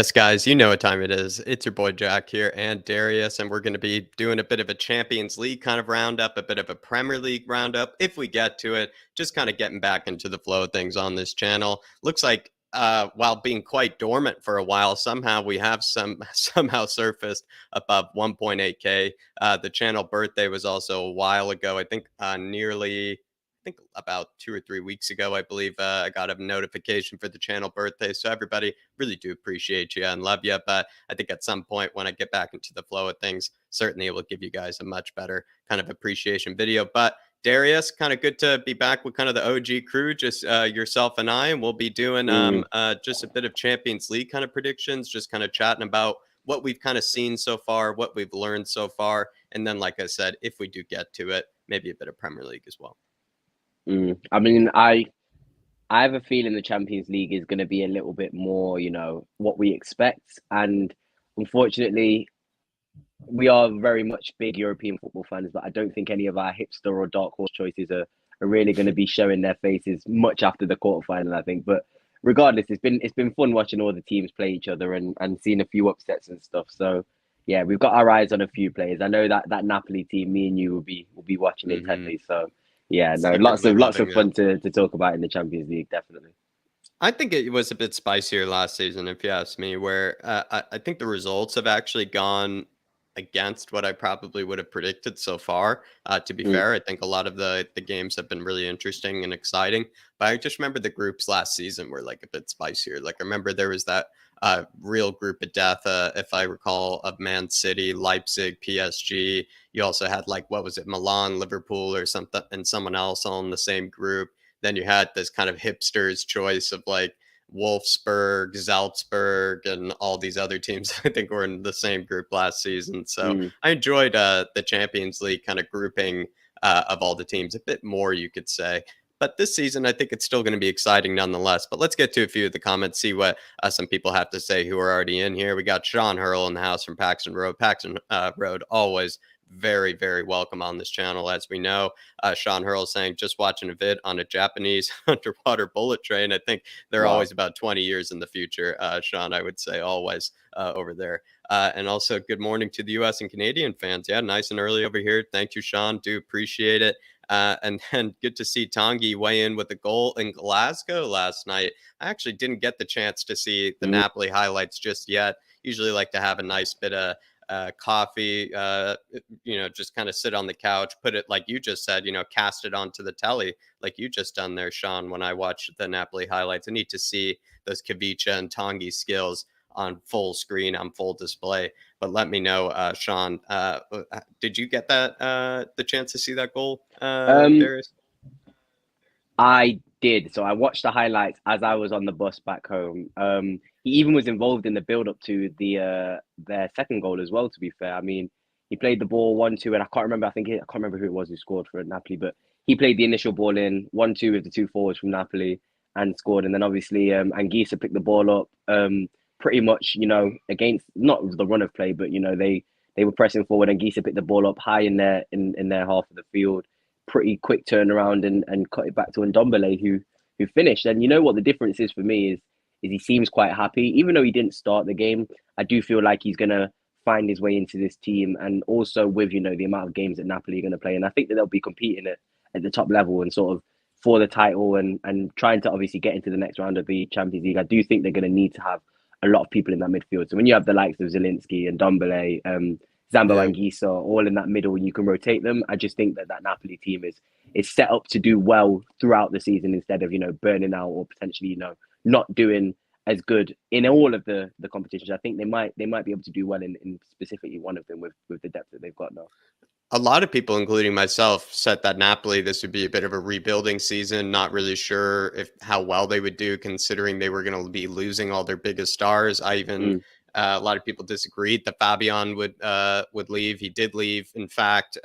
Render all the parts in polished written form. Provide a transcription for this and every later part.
Yes, guys, you know what time it is. It's your boy Jack here and Darius, and we're going to be doing a bit of a Champions League kind of roundup, a bit of a Premier League roundup, if we get to it. Just kind of getting back into the flow of things on this channel. Looks like while being quite dormant for a while, somehow we have somehow surfaced above 1.8K. The channel birthday was also a while ago. I think about 2 or 3 weeks ago, I believe I got a notification for the channel birthday. So everybody, really do appreciate you and love you. But I think at some point when I get back into the flow of things, certainly it will give you guys a much better kind of appreciation video. But Darius, kind of good to be back with kind of the OG crew, just yourself and I, and we'll be doing Mm, just a bit of Champions League kind of predictions, just kind of chatting about what we've kind of seen so far, what we've learned so far, and then, like I said, if we do get to it, maybe a bit of Premier League as well. I mean, I have a feeling the Champions League is going to be a little bit more, what we expect. And unfortunately, we are very much big European football fans, but I don't think any of our hipster or dark horse choices are really going to be showing their faces much after the quarterfinal, I think. But regardless, it's been fun watching all the teams play each other and seeing a few upsets and stuff. So yeah, we've got our eyes on a few players. I know that Napoli team, me and you will be watching Hmm. intently. So yeah, no, lots Secretly of lots loving of that. fun to talk about in the Champions League, definitely. I think it was a bit spicier last season, if you ask me, where I think the results have actually gone against what I probably would have predicted so far. To be Mm, fair, I think a lot of the games have been really interesting and exciting. But I just remember the groups last season were like a bit spicier. Like I remember there was that real group of death, if I recall, of Man City, Leipzig, PSG. You also had like what was it, Milan, Liverpool, or something, and someone else all in the same group. Then you had this kind of hipster's choice of like Wolfsburg, Salzburg, and all these other teams. I think were in the same group last season. So mm. I enjoyed the Champions League kind of grouping of all the teams a bit more, you could say. But this season, I think it's still going to be exciting nonetheless. But let's get to a few of the comments, see what some people have to say who are already in here. We got Sean Hurl in the house from Paxton Road. Paxton Road, always very, very welcome on this channel, as we know. Sean Hurl saying, just watching a vid on a Japanese underwater bullet train. I think they're Wow. always about 20 years in the future, Sean, I would say always over there. And also, good morning to the U.S. and Canadian fans. Yeah, nice and early over here. Thank you, Sean. Do appreciate it. And then good to see Tanguy weigh in with a goal in Glasgow last night. I actually didn't get the chance to see the Mm, Napoli highlights just yet. Usually like to have a nice bit of coffee, just kind of sit on the couch, put it like you just said, cast it onto the telly, like you just done there, Sean. When I watch the Napoli highlights, I need to see those Kavicha and Tanguy skills on full screen, on full display. But let me know, Sean, did you get that, the chance to see that goal, Um, Darius? I did. So I watched the highlights as I was on the bus back home. He even was involved in the build up to their second goal as well. To be fair, I mean, he played the ball 1-2, and I can't remember. I can't remember who it was who scored for Napoli, but he played the initial ball in 1-2 with the two forwards from Napoli and scored. And then obviously, Anguissa picked the ball up. Pretty much, against not the run of play, but they were pressing forward. Anguissa picked the ball up high in their half of the field, pretty quick turnaround and cut it back to Ndombele who finished. And you know what the difference is for me is he seems quite happy, even though he didn't start the game. I do feel like he's gonna find his way into this team, and also with the amount of games that Napoli are going to play, and I think that they'll be competing at the top level and sort of for the title and trying to obviously get into the next round of the Champions League. I do think they're going to need to have a lot of people in that midfield. So when you have the likes of Zielinski and Dombele, Zambo Yeah. Anguissa, all in that middle, and you can rotate them. I just think that Napoli team is set up to do well throughout the season instead of burning out or potentially not doing as good in all of the competitions. I think they might be able to do well in specifically one of them with the depth that they've got now. A lot of people, including myself, said that Napoli, this would be a bit of a rebuilding season. Not really sure if how well they would do, considering they were going to be losing all their biggest stars. I even Mm, a lot of people disagreed that Fabian would leave. He did leave. In fact,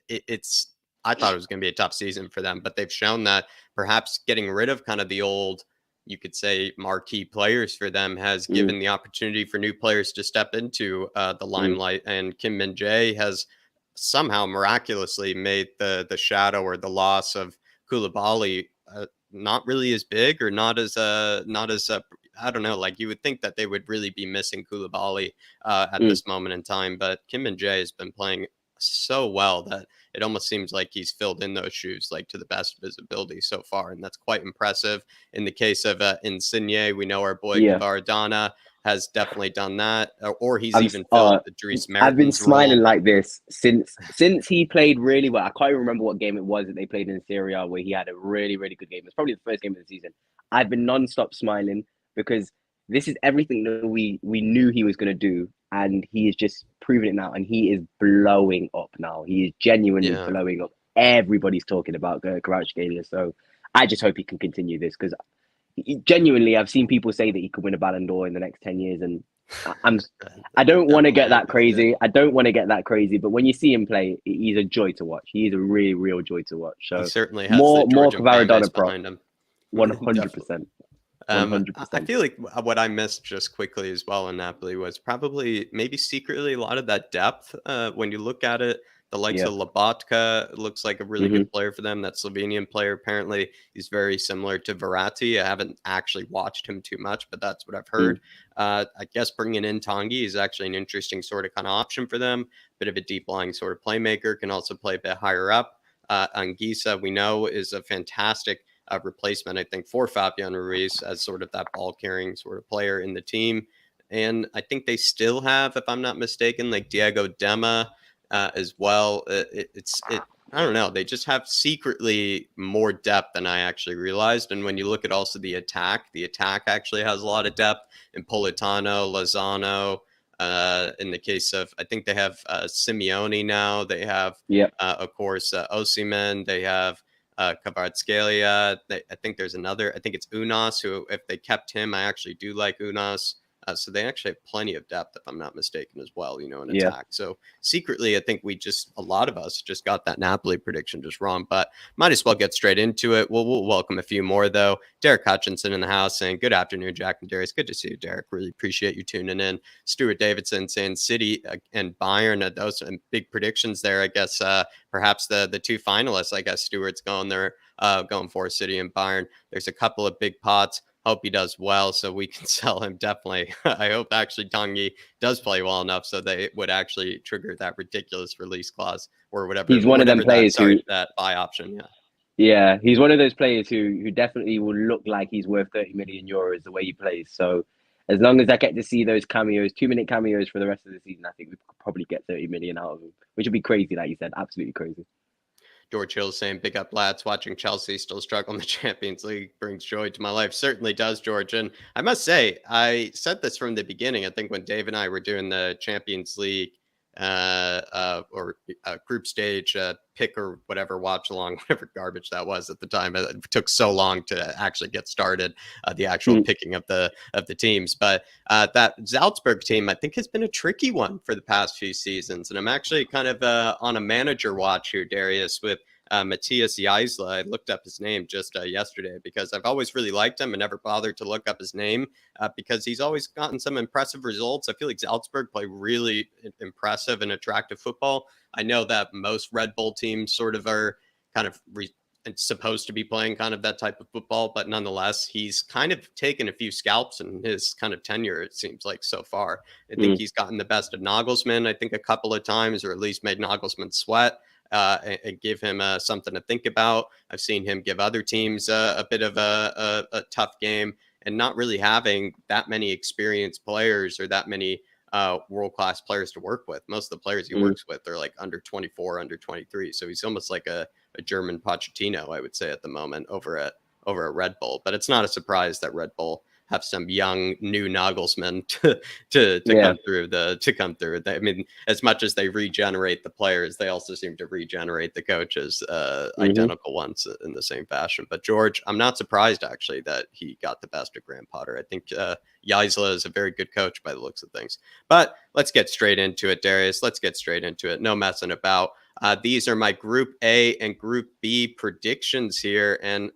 it's I thought it was going to be a tough season for them, but they've shown that perhaps getting rid of kind of the old, you could say, marquee players for them has mm, given the opportunity for new players to step into the mm, limelight. And Kim Min Jae has somehow miraculously made the shadow or the loss of Koulibaly not really as big or not as I don't know, like you would think that they would really be missing Koulibaly at Mm, this moment in time, but Kim Min Jae has been playing so well that it almost seems like he's filled in those shoes like to the best of his ability so far, and that's quite impressive. In the case of Insigne, we know our boy yeah. Gavardana has definitely done that, or he's I'm even filled Dries I've been Mertens' smiling role. like this since he played really well. I can't even remember what game it was that they played in Serie A where he had a really, really good game. It's probably the first game of the season. I've been non-stop smiling because this is everything that we knew he was going to do, and he is just proving it now, and he is blowing up now. He is genuinely Yeah, blowing up. Everybody's talking about Kvaratskhelia, so I just hope he can continue this because genuinely, I've seen people say that he could win a Ballon d'Or in the next 10 years, and I'm I don't want to get definitely that agree with you. crazy. I don't want to get that crazy, but when you see him play, he's a joy to watch. He's a really, real joy to watch. He So certainly has the more Georgian fan base Kvaradona props, behind him. one hundred Definitely. percent, one hundred I percent. feel like what I missed just quickly as well in Napoli was probably maybe secretly a lot of that depth. When you look at it, the likes Yeah. of Lobotka looks like a really Hmm. good player for them. That Slovenian player apparently is very similar to Verratti. I haven't actually watched him too much, but that's what I've Mm. heard. I guess bringing in Tanguy is actually an interesting sort of kind of option for them. Bit of a deep lying sort of playmaker, can also play a bit higher up. Anguissa, we know, is a fantastic replacement, I think, for Fabian Ruiz as sort of that ball carrying sort of player in the team. And I think they still have, if I'm not mistaken, like Diego Dema as well. I don't know. They just have secretly more depth than I actually realized. And when you look at also the attack actually has a lot of depth in Politano, Lozano. In the case of, I think they have Simeone now. They have, Yeah. of course, Osimhen. They have Kvaratskhelia. I think there's another. I think it's Unas. Who, if they kept him, I actually do like Unas. So they actually have plenty of depth, if I'm not mistaken, as well. In Yeah. attack. So secretly, I think a lot of us just got that Napoli prediction just wrong. But might as well get straight into it. We'll welcome a few more though. Derek Hutchinson in the house saying, "Good afternoon, Jack and Darius. Good to see you, Derek. Really appreciate you tuning in." Stuart Davidson saying City and Bayern. Those are big predictions there. I guess perhaps the two finalists. I guess Stuart's going there, going for City and Bayern. There's a couple of big pots. Hope he does well so we can sell him definitely. I hope actually Tanguy does play well enough so they would actually trigger that ridiculous release clause or He's one of them players who, that buy option. Yeah. yeah, he's one of those players who definitely will look like he's worth 30 million euros the way he plays. So as long as I get to see those cameos, 2 minute cameos for the rest of the season, I think we could probably get 30 million out of him, which would be crazy, like you said, absolutely crazy. George Hill saying, "Big up, lads. Watching Chelsea still struggle in the Champions League brings joy to my life." Certainly does, George. And I must say, I said this from the beginning. I think when Dave and I were doing the Champions League or group stage pick or whatever, watch along, whatever garbage that was at the time. It took so long to actually get started, the actual Mm. picking of the teams. But that Salzburg team, I think, has been a tricky one for the past few seasons. And I'm actually kind of on a manager watch here, Darius, with Matthias Jaisla. I looked up his name just yesterday because I've always really liked him and never bothered to look up his name because he's always gotten some impressive results. I feel like Salzburg play really impressive and attractive football. I know that most Red Bull teams sort of are kind of supposed to be playing kind of that type of football, but nonetheless, he's kind of taken a few scalps in his kind of tenure, it seems like so far. I think Mm. he's gotten the best of Nagelsmann, I think, a couple of times, or at least made Nagelsmann sweat. And give him something to think about. I've seen him give other teams a bit of a tough game, and not really having that many experienced players or that many world class players to work with. Most of the players he Mm. works with are like under 24, under 23. So he's almost like a German Pochettino, I would say, at the moment over at Red Bull. But it's not a surprise that Red Bull have some young new Nagelsmann to Yeah. come through to come through. I mean, as much as they regenerate the players, they also seem to regenerate the coaches, Hmm. identical ones in the same fashion. But George, I'm not surprised actually that he got the best of Graham Potter. I think Jaisla is a very good coach by the looks of things. But let's get straight into it, Darius. Let's get straight into it. No messing about. These are my Group A and Group B predictions here, and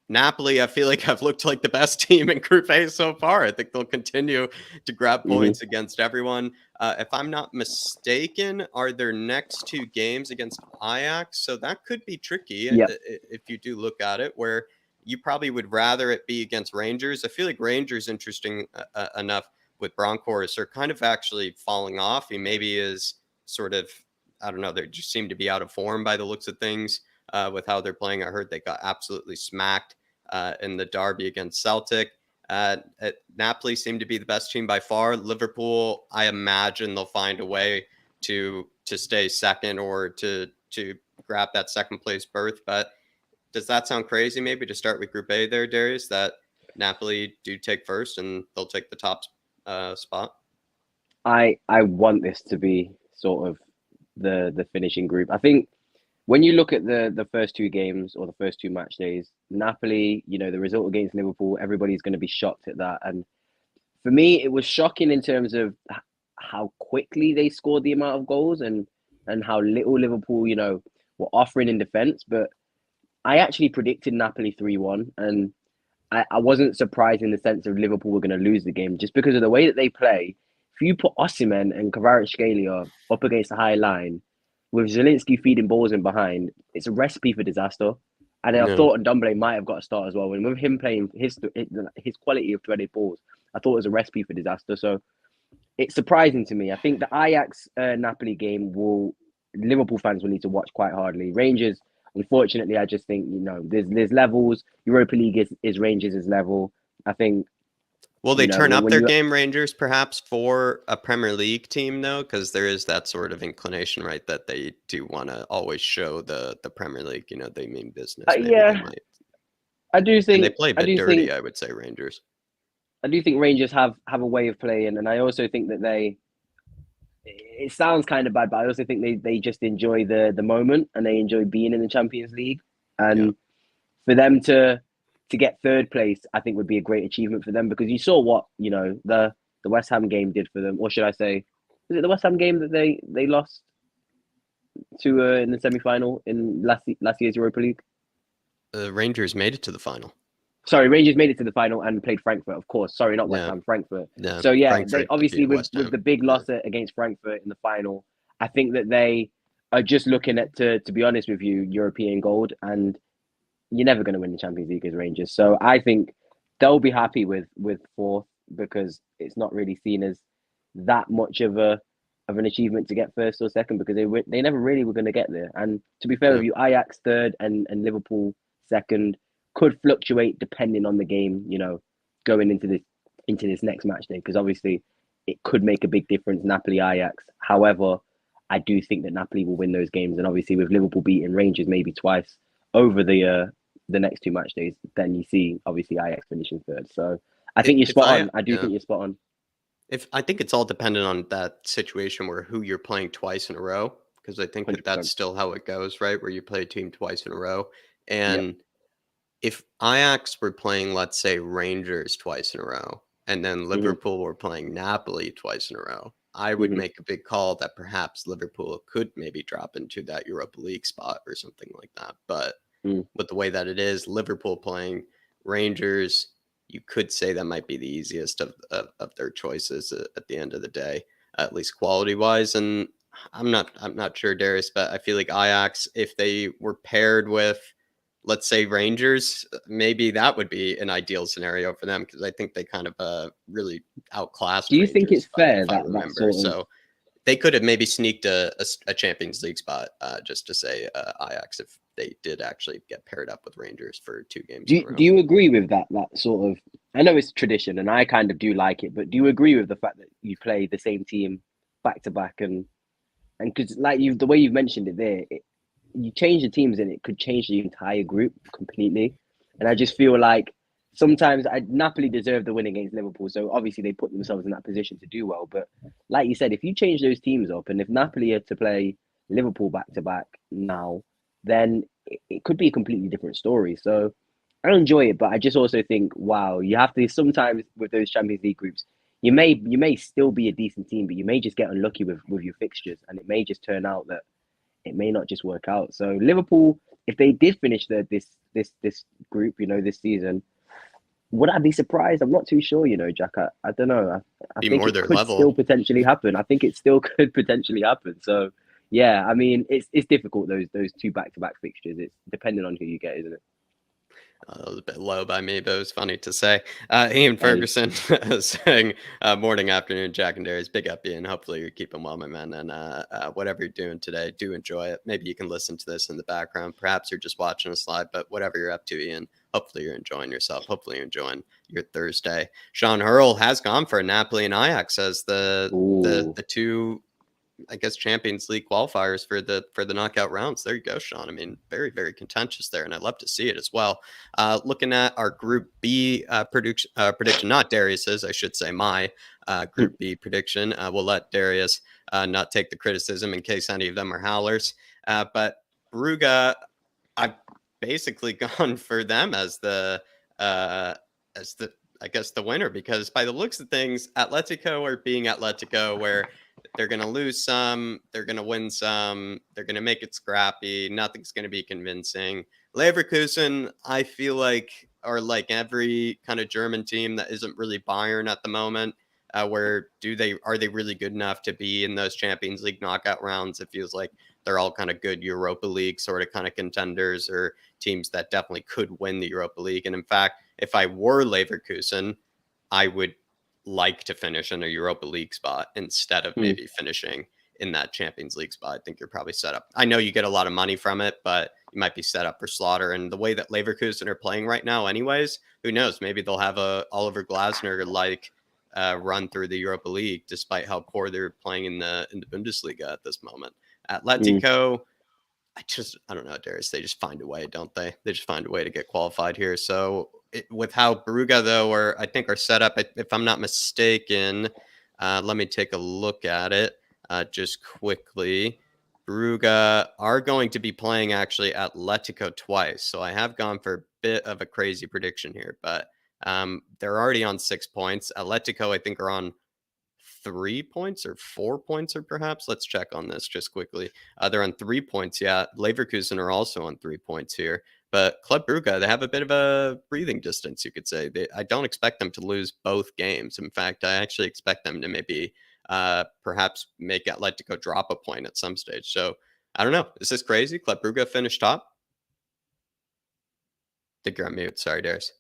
Napoli, I feel like I've looked like the best team in Group A so far. I think they'll continue to grab Hmm. points against everyone. If I'm not mistaken, are their next two games against Ajax? So that could be tricky Yep. if you do look at it, where you probably would rather it be against Rangers. I feel like Rangers, interesting enough with Bronkhorst, are kind of actually falling off. He maybe is sort of, I don't know, they just seem to be out of form by the looks of things with how they're playing. I heard they got absolutely smacked in the derby against Celtic. Napoli seem to be the best team by far. Liverpool, I imagine they'll find a way to stay second or to grab that second place berth. But does that sound crazy? Maybe to start with Group A there, Darius, that Napoli do take first and they'll take the top spot. I want this to be sort of the finishing group. I think when you look at the first two games or the first two match days, Napoli, the result against Liverpool, everybody's going to be shocked at that. And for me, it was shocking in terms of how quickly they scored the amount of goals and how little Liverpool, were offering in defence. But I actually predicted Napoli 3-1, and I wasn't surprised in the sense of Liverpool were going to lose the game just because of the way that they play. If you put Osimhen and Kvaratskhelia up against the high line with Zielinski feeding balls in behind, it's a recipe for disaster. And I No. thought Ndombele might have got a start as well. And with him playing his quality of threaded balls, I thought it was a recipe for disaster. So it's surprising to me. I think the Ajax Napoli game Liverpool fans will need to watch quite hardly. Rangers, unfortunately, I just think there's levels. Europa League is Rangers' level. I think Will they turn up when their you game, Rangers, perhaps for a Premier League team, though? Because there is that sort of inclination, right, that they do want to always show the Premier League, they mean business. Maybe they yeah, might. I do And they think play a I bit do dirty, think I would say, Rangers. I do think Rangers have a way of playing, and I also think that they. It sounds kind of bad, but I also think they just enjoy the moment and they enjoy being in the Champions League. Yeah. And for them to get third place, I think would be a great achievement for them because you saw what the West Ham game did for them, or should I say, is it the West Ham game that they lost to in the semi final in last year's Europa League? The Rangers made it to the final. Sorry, Rangers made it to the final and played Frankfurt, of course. Sorry, not West Yeah. Ham, Frankfurt. Yeah. So yeah, they Frankfurt obviously defeated with West Ham. the big loss against Frankfurt in the final, I think that they are just looking at to be honest with you, European gold, and you're never going to win the Champions League as Rangers. So I think they'll be happy with fourth because it's not really seen as that much of an achievement to get first or second because they never really were going to get there. And to be fair Yeah. with you, Ajax third and Liverpool second could fluctuate depending on the game, going into this next match day because obviously it could make a big difference. Napoli, Ajax. However, I do think that Napoli will win those games, and obviously with Liverpool beating Rangers maybe twice over the next two match days, then you see obviously Ajax finishing third. So I think you're If spot I on. I do yeah. think you're spot on. If I think it's all dependent on that situation where who you're playing twice in a row, because I think that that's 100%. still how it goes, right? Where you play a team twice in a row. Yep. And if Ajax were playing, let's say, Rangers twice in a row, and then Mm-hmm. Liverpool were playing Napoli twice in a row, I would Mm-hmm. make a big call that perhaps Liverpool could maybe drop into that Europa League spot or something like that. But Mm. with the way that it is, Liverpool playing Rangers, you could say that might be the easiest of their choices at the end of the day, at least quality wise. And I'm not sure, Darius, but I feel like Ajax, if they were paired with, let's say, Rangers, maybe that would be an ideal scenario for them because I think they kind of really outclassed Do you think Rangers it's fair if I that remember. sort of So they could have maybe sneaked a Champions League spot, just to say Ajax if they did actually get paired up with Rangers for 2 games in a do row. you agree with that sort of I know it's tradition and I kind of do like it, but do you agree with the fact that you play the same team back to back and because like the way you've mentioned it there, you change the teams and it could change the entire group completely. And I just feel like sometimes Napoli deserve the win against Liverpool, so obviously they put themselves in that position to do well. But like you said, if you change those teams up, and if Napoli are to play Liverpool back to back now, then it could be a completely different story. So I enjoy it, but I just also think, wow, you have to sometimes with those Champions League groups. You may still be a decent team, but you may just get unlucky with your fixtures, and it may just turn out that it may not just work out. So Liverpool, if they did finish this group, this season, would I be surprised? I'm not too sure, Jack. I don't know. I Be think more it their could still level. potentially happen. I think it still could potentially happen. So yeah, I mean, it's difficult those two back to back fixtures. It's depending on who you get, isn't it? That was a bit low by me, but it was funny to say. Ian Hey, Ferguson saying, morning, afternoon, Jack and Darius. Big up, Ian. Hopefully you're keeping well, my man. And whatever you're doing today, do enjoy it. Maybe you can listen to this in the background. Perhaps you're just watching us live, but whatever you're up to, Ian, hopefully you're enjoying yourself. Hopefully you're enjoying your Thursday. Sean Hurl has gone for Napoli and Ajax as ooh, the two, I guess, Champions League qualifiers for the knockout rounds. There you go, Sean. I mean, very very contentious there, and I'd love to see it as well. Looking at our Group B prediction, not Darius's, I should say, my Group B prediction. We'll let Darius not take the criticism in case any of them are howlers. But Brugge, I've basically gone for them uh, as the I guess the winner, because by the looks of things, Atletico are being Atletico, where they're going to lose some, they're going to win some, they're going to make it scrappy. Nothing's going to be convincing. Leverkusen, I feel like, are like every kind of German team that isn't really Bayern at the moment. Where are they really good enough to be in those Champions League knockout rounds? It feels like they're all kind of good Europa League sort of kind of contenders, or teams that definitely could win the Europa League. And in fact, if I were Leverkusen, I would like to finish in a Europa League spot instead of mm, maybe finishing in that Champions League spot. I think you're probably set up. I know you get a lot of money from it, but you might be set up for slaughter. And the way that Leverkusen are playing right now, anyways, who knows? Maybe they'll have a Oliver Glasner like run through the Europa League, despite how poor they're playing in the Bundesliga at this moment. mm. Atletico, I don't know, Darius. They just find a way, don't they? They just find a way to get qualified here. So with how Brugge, though, or I think are set up, if I'm not mistaken, let me take a look at it just quickly. Brugge are going to be playing actually Atletico twice. So I have gone for a bit of a crazy prediction here, but they're already on 6 points. Atletico, I think, are on 3 points or 4 points, or perhaps let's check on this just quickly. They're on 3 points. Yeah, Leverkusen are also on 3 points here, but Club Brugge, they have a bit of a breathing distance, you could say. I don't expect them to lose both games. In fact, I actually expect them to maybe perhaps make Atletico drop a point at some stage. So I don't know. Is this crazy? Club Brugge finished top. I think you're on mute. Sorry, Darius.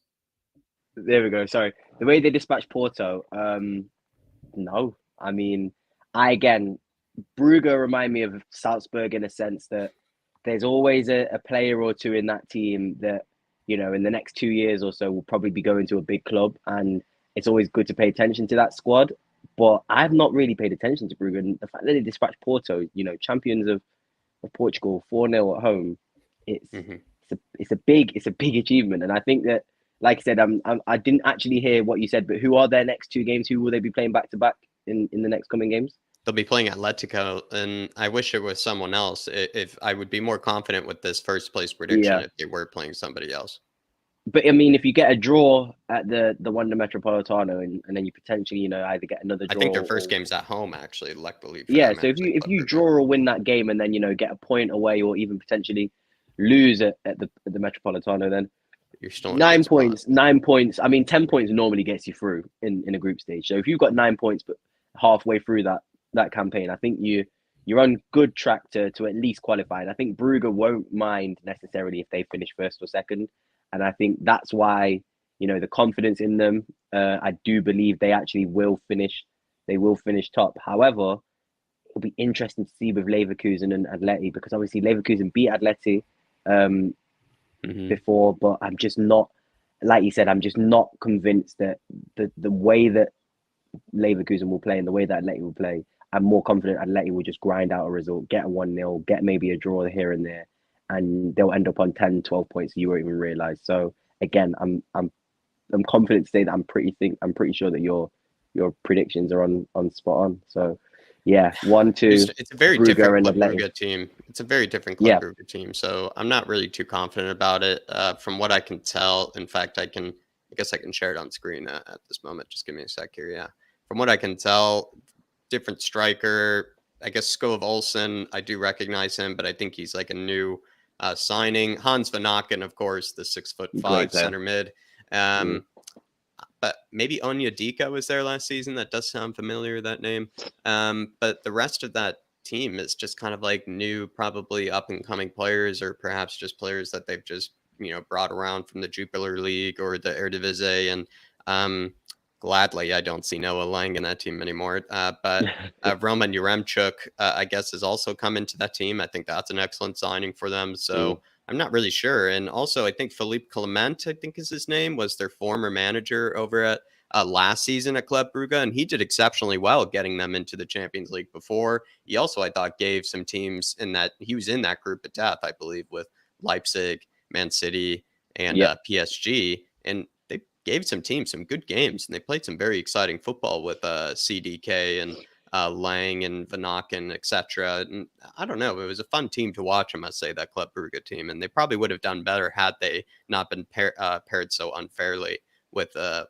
There we go. Sorry, the way they dispatched Porto. No, I mean, I again, Brugge remind me of Salzburg in a sense that there's always a player or two in that team that, in the next 2 years or so will probably be going to a big club, and it's always good to pay attention to that squad. But I've not really paid attention to Brugge, and the fact that they dispatched Porto, champions of Portugal, 4-0 at home, it's Mm-hmm. it's a big achievement, and I think that, like I said, I didn't actually hear what you said, but who are their next two games? Who will they be playing back to back in the next coming games? They'll be playing Atletico, and I wish it was someone else. If I would be more confident with this first place prediction Yeah, if they were playing somebody else. but I mean, if you get a draw at the Wanda Metropolitano, and then you potentially, either get another I draw think their first or game's at home, actually. Luckily for yeah. them, So if actually, you if Club you Brugge. draw or win that game, and then get a point away, or even potentially lose at the Metropolitano, then You're still in a good nine spot. points. 9 points. I mean, 10 points normally gets you through in a group stage. So if you've got 9 points, but halfway through that campaign, I think you're on good track to at least qualify. And I think Brugge won't mind necessarily if they finish first or second. And I think that's why the confidence in them. I do believe they actually will finish. They will finish top. However, it'll be interesting to see with Leverkusen and Atleti, because obviously Leverkusen beat Atleti um, Hmm. before, but I'm just not, like you said, I'm just not convinced that the way that Leverkusen will play and the way that Atleti will play, I'm more confident Atleti will just grind out a result, get a 1-0, get maybe a draw here and there, and they'll end up on 10, 12 points you won't even realise. So again, I'm confident to say that I'm pretty sure that your predictions are on spot on. So yeah, one, two, It's a very Brugge different and Club Atleti. Brugge team. It's a very different Club Yeah, Brugge team. So I'm not really too confident about it. From what I can tell, in fact, I guess I can share it on screen at this moment. Just give me a sec here. Yeah. From what I can tell, different striker. I guess Skov Olsen, I do recognize him, but I think he's like a new signing. Hans Van Aken, of course, the 6'5" great player. center mid. Mm. Um, but maybe Onyedika was there last season. That does sound familiar, that name. But the rest of that team is just kind of like new, probably up and coming players, or perhaps just players that they've just brought around from the Jupiler League or the Eredivisie, and um, gladly I don't see Noah Lang in that team anymore. But Roman Yaremchuk, I guess, has also come into that team. I think that's an excellent signing for them. Mm, So I'm not really sure. And also, I think Philippe Clement, I think is his name, was their former manager over at last season at Club Brugge, and he did exceptionally well getting them into the Champions League before. He also, I thought, gave some teams in that he was in that group of death, I believe, with Leipzig, Man City, and yep. PSG, and they gave some teams some good games, and they played some very exciting football with CDK and Lang and Vanaken, etc. And I don't know, it was a fun team to watch. I must say, that Club Brugge team, and they probably would have done better had they not been paired so unfairly with a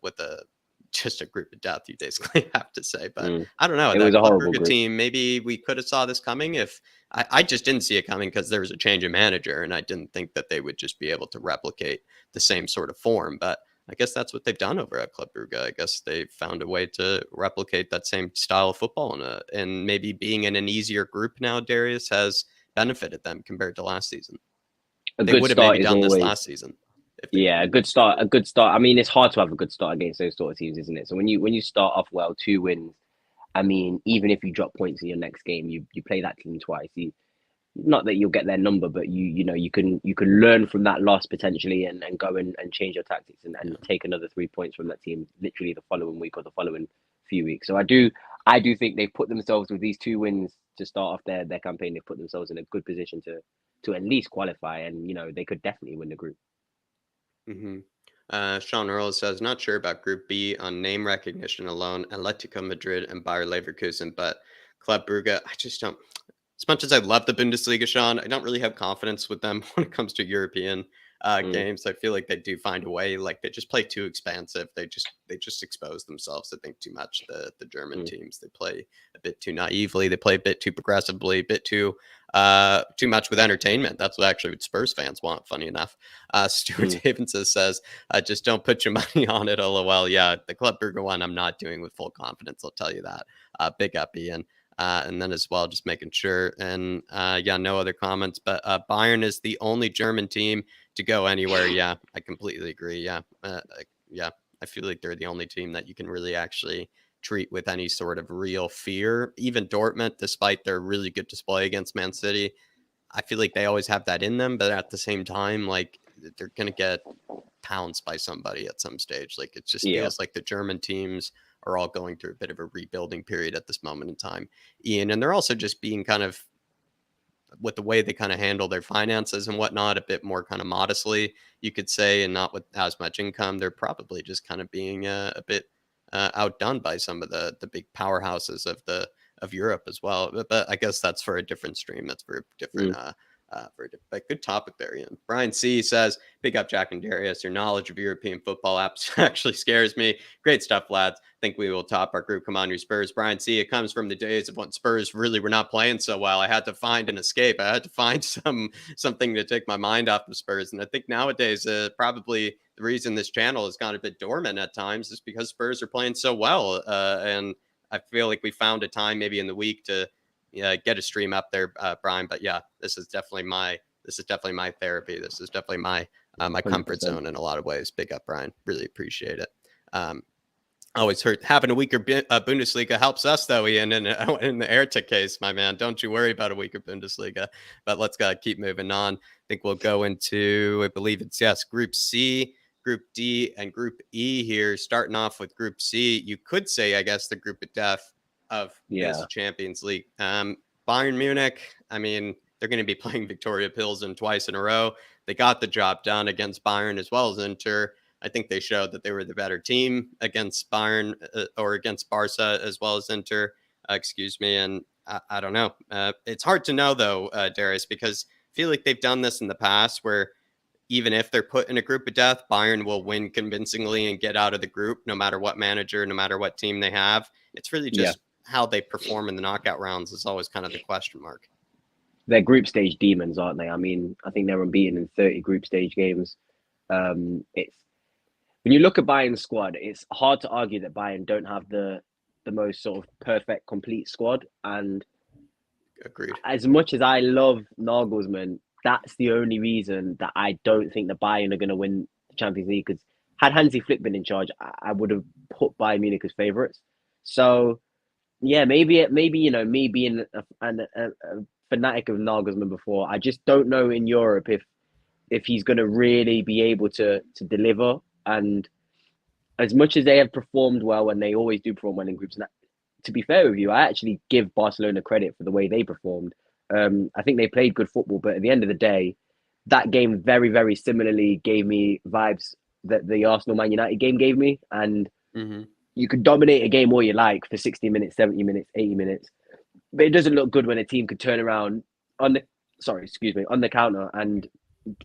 just a group of death, you basically have to say. But Mm. I don't know, It that was a Club horrible Brugge group. team, maybe we could have saw this coming if I just didn't see it coming because there was a change of manager, and I didn't think that they would just be able to replicate the same sort of form. But I guess that's what they've done over at Club Brugge. I guess they found a way to replicate that same style of football, and maybe being in an easier group now, Darius, has benefited them compared to last season. A They good would have maybe start is done this always, last season if they yeah, didn't. a good start. A good start. I mean, it's hard to have a good start against those sort of teams, isn't it? So when you start off well, 2 wins. I mean, even if you drop points in your next game, you play that team twice. Not that you'll get their number, but you can learn from that loss potentially and go and change your tactics and Yeah. take another 3 points from that team literally the following week or the following few weeks. So I do think they've put themselves with these 2 wins to start off their campaign. They've put themselves in a good position to at least qualify, and they could definitely win the group. hmm Sean Earl says, not sure about Group B on name recognition alone, Atletico Madrid and Bayer Leverkusen, but Club Brugge, I just don't. As much as I love the Bundesliga, Sean, I don't really have confidence with them when it comes to European Mm, games. I feel like they do find a way. Like they just play too expansive. They just expose themselves, I think, too much. The German mm, teams, they play a bit too naively. They play a bit too progressively, a bit too much with entertainment. That's what Spurs fans want. Funny enough, Stuart mm, Davidson says, "Just don't put your money on it." LOL. Yeah, the Club Brugge one, I'm not doing with full confidence. I'll tell you that. Big up, Ian. And then as well, just making sure. And yeah, no other comments. But Bayern is the only German team to go anywhere. Yeah, I completely agree. Yeah, yeah, I feel like they're the only team that you can really actually treat with any sort of real fear. Even Dortmund, despite their really good display against Man City, I feel like they always have that in them. But at the same time, like they're gonna get pounced by somebody at some stage. Like it just yeah, feels like the German teams are all going through a bit of a rebuilding period at this moment in time, Ian. And they're also just being kind of, with the way they kind of handle their finances and whatnot, a bit more kind of modestly, you could say, and not with as much income. They're probably just kind of being a bit outdone by some of the big powerhouses of Europe as well. But I guess that's for a different stream. That's for a different mm, but good topic there, Ian. Brian C says, "Big up Jack and Darius. Your knowledge of European football apps actually scares me. Great stuff, lads. Think we will top our group. Come on, you Spurs." Brian C, it comes from the days of when Spurs really were not playing so well. I had to find an escape. I had to find something to take my mind off the Spurs. And I think nowadays, probably the reason this channel has gone a bit dormant at times is because Spurs are playing so well. And I feel like we found a time maybe in the week to get a stream up there, Brian. But yeah, this is definitely my therapy. This is definitely my comfort 100%. zone in a lot of ways. Big up, Brian. Really appreciate it. Um, Always heard having a weaker Bundesliga helps us though, Ian. In the Airtech case, my man, don't you worry about a weaker Bundesliga. But let's keep moving on. I think we'll go into, I believe it's yes, Group C, Group D, and Group E here. Starting off with Group C, you could say, I guess, the group of death of this Yeah, Champions League. Bayern Munich. I mean, they're going to be playing Victoria Pilsen twice in a row. They got the job done against Bayern as well as Inter. I think they showed that they were the better team against Bayern or against Barca as well as Inter. Excuse me. And I don't know. It's hard to know, though, Darius, because I feel like they've done this in the past where even if they're put in a group of death, Bayern will win convincingly and get out of the group no matter what manager, no matter what team they have. It's really yeah. just how they perform in the knockout rounds is always kind of the question mark. They're group stage demons, aren't they? I mean, I think they're unbeaten in 30 group stage games. It's when you look at Bayern's squad, it's hard to argue that Bayern don't have the most sort of complete squad. And Agreed. as much as I love Nagelsmann, that's the only reason that I don't think the Bayern are going to win the Champions League. Because had Hansi Flick been in charge, I would have put Bayern Munich as favourites. So yeah, maybe me being a fanatic of Nagelsmann before, I just don't know in Europe if he's going to really be able to deliver. And as much as they have performed well, and they always do perform well in groups, and to be fair with you, I actually give Barcelona credit for the way they performed. I think they played good football, but at the end of the day, that game very, very similarly gave me vibes that the Arsenal Man United game gave me. And Hmm. you could dominate a game all you like for 60 minutes, 70 minutes, 80 minutes, but it doesn't look good when a team could turn around on the on the counter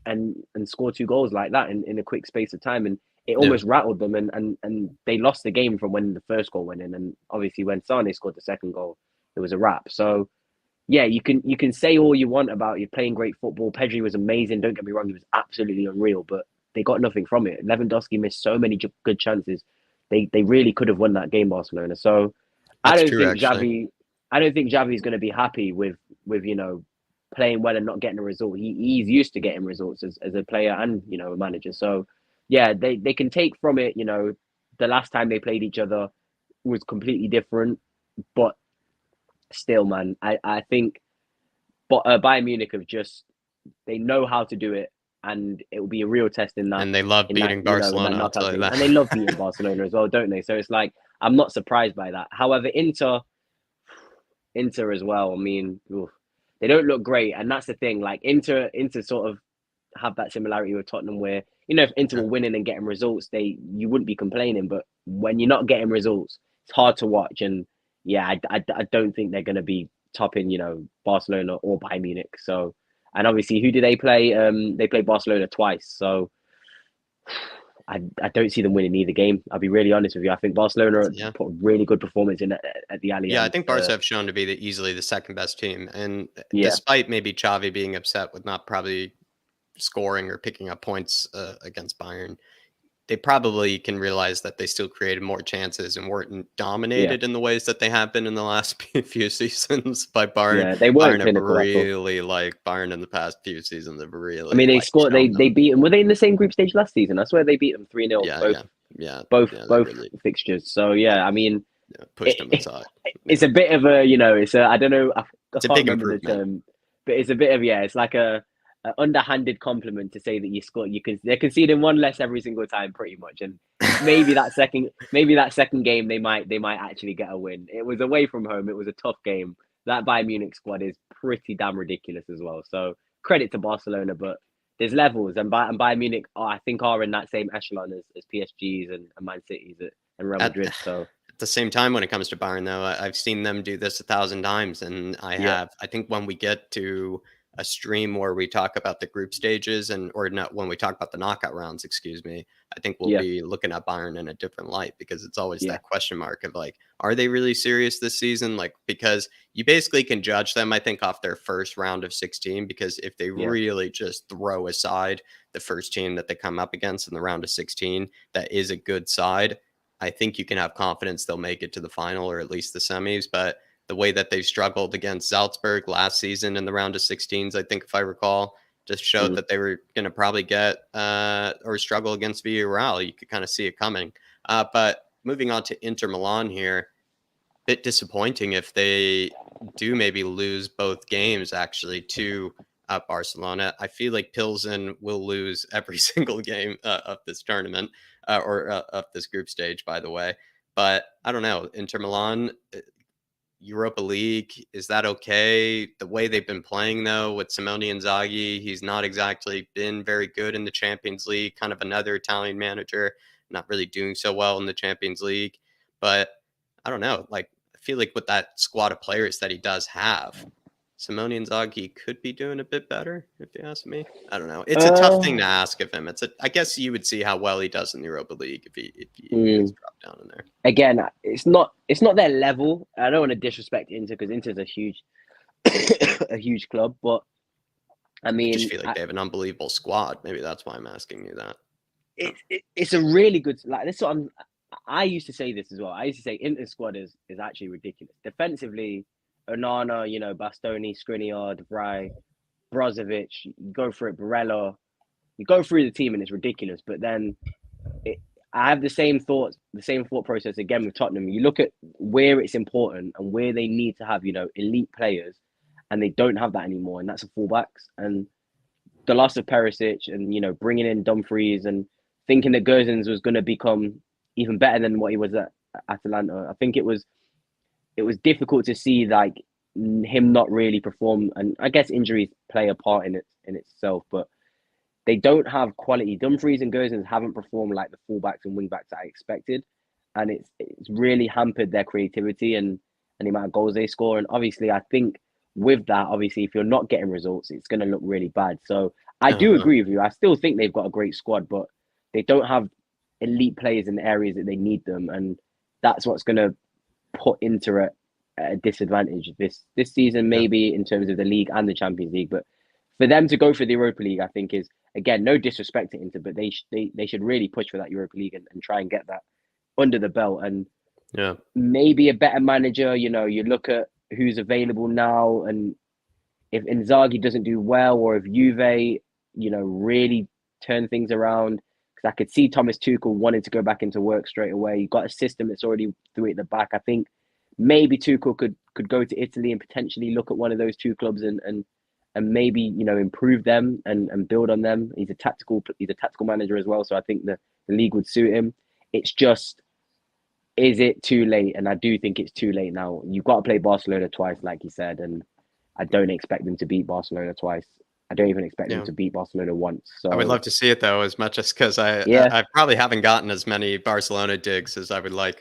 and score two goals like that in a quick space of time. And it Yeah, almost rattled them, and they lost the game from when the first goal went in. And obviously when Sane scored the second goal, it was a wrap. So yeah, you can say all you want about you playing great football. Pedri was amazing. Don't get me wrong, he was absolutely unreal, but they got nothing from it. Lewandowski missed so many good chances. They really could have won that game, Barcelona. So I that's don't true, think actually. Xavi. I don't think Xavi's going to be happy with playing well and not getting a result. He's used to getting results as a player and a manager. So yeah, they can take from it. The last time they played each other was completely different, but still, man, I think. But Bayern Munich have just they know how to do it, and it will be a real test in that And they love beating in that Barcelona, I'll knockout tell you stage. that. And they love beating Barcelona as well, don't they? So it's like I'm not surprised by that. However, Inter as well. I mean, oof, they don't look great, and that's the thing. Like Inter sort of have that similarity with Tottenham, where if Inter Yeah, were winning and getting results, you wouldn't be complaining. But when you're not getting results, it's hard to watch. And yeah, I don't think they're going to be topping Barcelona or Bayern Munich. So, and obviously, who do they play? They play Barcelona twice. So I don't see them winning either game. I'll be really honest with you. I think Barcelona yeah. put a really good performance in at the Yeah, I Allianz. think Barca have shown to be easily the second best team, and Yeah, despite maybe Xavi being upset with not probably scoring or picking up points against Bayern, they probably can realize that they still created more chances and weren't yeah, dominated in the ways that they have been in the last few seasons by Bayern. yeah. They weren't Bayern have clinical at all. really like Bayern in the past few seasons have I really mean, they like scored. They shown they them. beat them. Were they in the same group stage last season? I swear they beat them 3-0 Yeah, both yeah, yeah, both yeah. They both really fixtures. So yeah, I mean, pushed them it, aside. it's Yeah, a bit of a it's a I don't know I it's a can't big remember the improvement. term, but it's a bit of it's like a underhanded compliment to say that you score. They're conceding one less every single time, pretty much, and maybe that second game they might actually get a win. It was away from home. It was a tough game. That Bayern Munich squad is pretty damn ridiculous as well. So credit to Barcelona, but there's levels, and Bayern Munich I think are in that same echelon as PSG's and Man City's and Real At Madrid. So at the same time, when it comes to Bayern, though, I've seen them do this 1,000 times, and yeah, I think when we get to a stream where we talk about the group stages or not when we talk about the knockout rounds, excuse me, I think we'll yeah, be looking at Bayern in a different light because it's always yeah, that question mark of like, are they really serious this season? Like, because you basically can judge them, I think, off their first round of 16, because if they yeah, really just throw aside the first team that they come up against in the round of 16, that is a good side. I think you can have confidence they'll make it to the final or at least the semis. But the way that they've struggled against Salzburg last season in the round of 16s, I think, if I recall, just showed mm, that they were going to probably get or struggle against Villarreal. You could kind of see it coming. But moving on to Inter Milan here, bit disappointing if they do maybe lose both games actually to Barcelona. I feel like Pilsen will lose every single game of this tournament or of this group stage, by the way. But I don't know. Inter Milan, Europa League, is that okay? The way they've been playing, though, with Simone Inzaghi, he's not exactly been very good in the Champions League, kind of another Italian manager, not really doing so well in the Champions League. But I don't know. Like, I feel like with that squad of players that he does have, Simone Inzaghi could be doing a bit better, if you ask me. I don't know. It's a tough thing uh, to ask of him. I guess you would see how well he does in the Europa League if he gets mm, dropped down in there. again, it's not their level. I don't want to disrespect Inter because Inter's a huge a huge club, but I I just mean, feel like they have an unbelievable squad. Maybe that's why I'm asking you that. Oh, it's a really good like this. What I used to say this as well. I used to say Inter's squad is actually ridiculous defensively. Onana, Bastoni, Skriniar, De Vrij. Brozovic, you go through it, Barella, you go through the team and it's ridiculous. But then it, I have the same thoughts, the same thought process again with Tottenham. You look at where it's important and where they need to have, elite players, and they don't have that anymore, and that's the fullbacks. And the loss of Perisic and, bringing in Dumfries and thinking that Gosens was going to become even better than what he was at Atalanta. I think it was difficult to see like him not really perform, and I guess injuries play a part in itself, but they don't have quality. Dumfries and Gosens haven't performed like the fullbacks and wingbacks that I expected, and it's really hampered their creativity and the amount of goals they score. And obviously, I think with that, obviously, if you're not getting results, it's going to look really bad. So I do Uh-huh. agree with you. I still think they've got a great squad, but they don't have elite players in the areas that they need them, and that's what's going to put Inter at a disadvantage this season, Yeah. maybe in terms of the league and the Champions League. But for them to go for the Europa League, I think is again no disrespect to Inter, but they should really push for that Europa League and try and get that under the belt. And Yeah. maybe a better manager. You look at who's available now, and if Inzaghi doesn't do well, or if Juve, really turn things around. Because I could see Thomas Tuchel wanting to go back into work straight away. You've got a system that's already through at the back. I think maybe Tuchel could go to Italy and potentially look at one of those two clubs and maybe improve them and build on them. He's a tactical manager as well, so I think the league would suit him. It's just, is it too late? And I do think it's too late now. You've got to play Barcelona twice, like you said, and I don't expect them to beat Barcelona twice. I don't even expect them Yeah. to beat Barcelona once. I would So love to see it though, as much as because yeah, I probably haven't gotten as many Barcelona digs as I would like,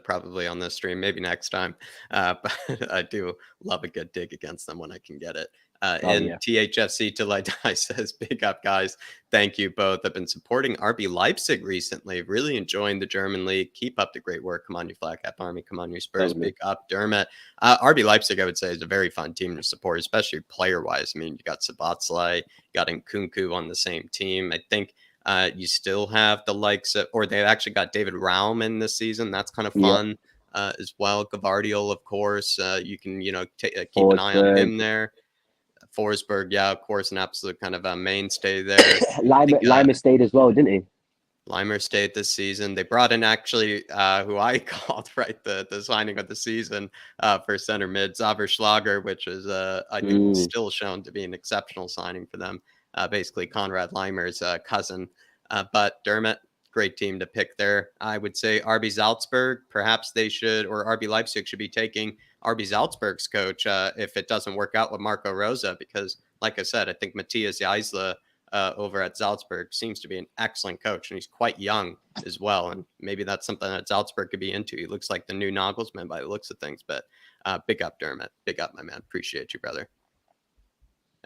probably on this stream. Maybe next time, but I do love a good dig against them when I can get it. oh And yeah, THFC till I die says, "Big up, guys! Thank you both. I've been supporting RB Leipzig recently. Really enjoying the German league. Keep up the great work. Come on, you Flat Cap Army. Come on, you Spurs. totally. Big up, Dermot. RB Leipzig, I would say, is a very fun team to support, especially player wise. I mean, you got Sabatzlai, got Nkunku on the same team. I think you still have the likes of, or they've actually got David Raum in this season. That's kind of Yeah, fun as well. Gavardiol, of course. You can, keep an eye on Forsberg, him there. Forsberg, yeah, of course, an absolute kind of a mainstay there. I Lima, think Lima stayed as well, didn't he? Limer stayed this season. They brought in actually who I called right the signing of the season for center mid Xaver Schlager, which is I think Mm, still shown to be an exceptional signing for them. Basically Conrad Limer's cousin. But Dermot, great team to pick there. I would say RB Salzburg, perhaps they should, or RB Leipzig should be taking RB Salzburg's coach if it doesn't work out with Marco Rosa, because like I said, I think Matthias Jaisla over at Salzburg seems to be an excellent coach, and he's quite young as well. And maybe that's something that Salzburg could be into. He looks like the new Nagelsmann by the looks of things. But big up, Dermot. Big up, my man. Appreciate you, brother.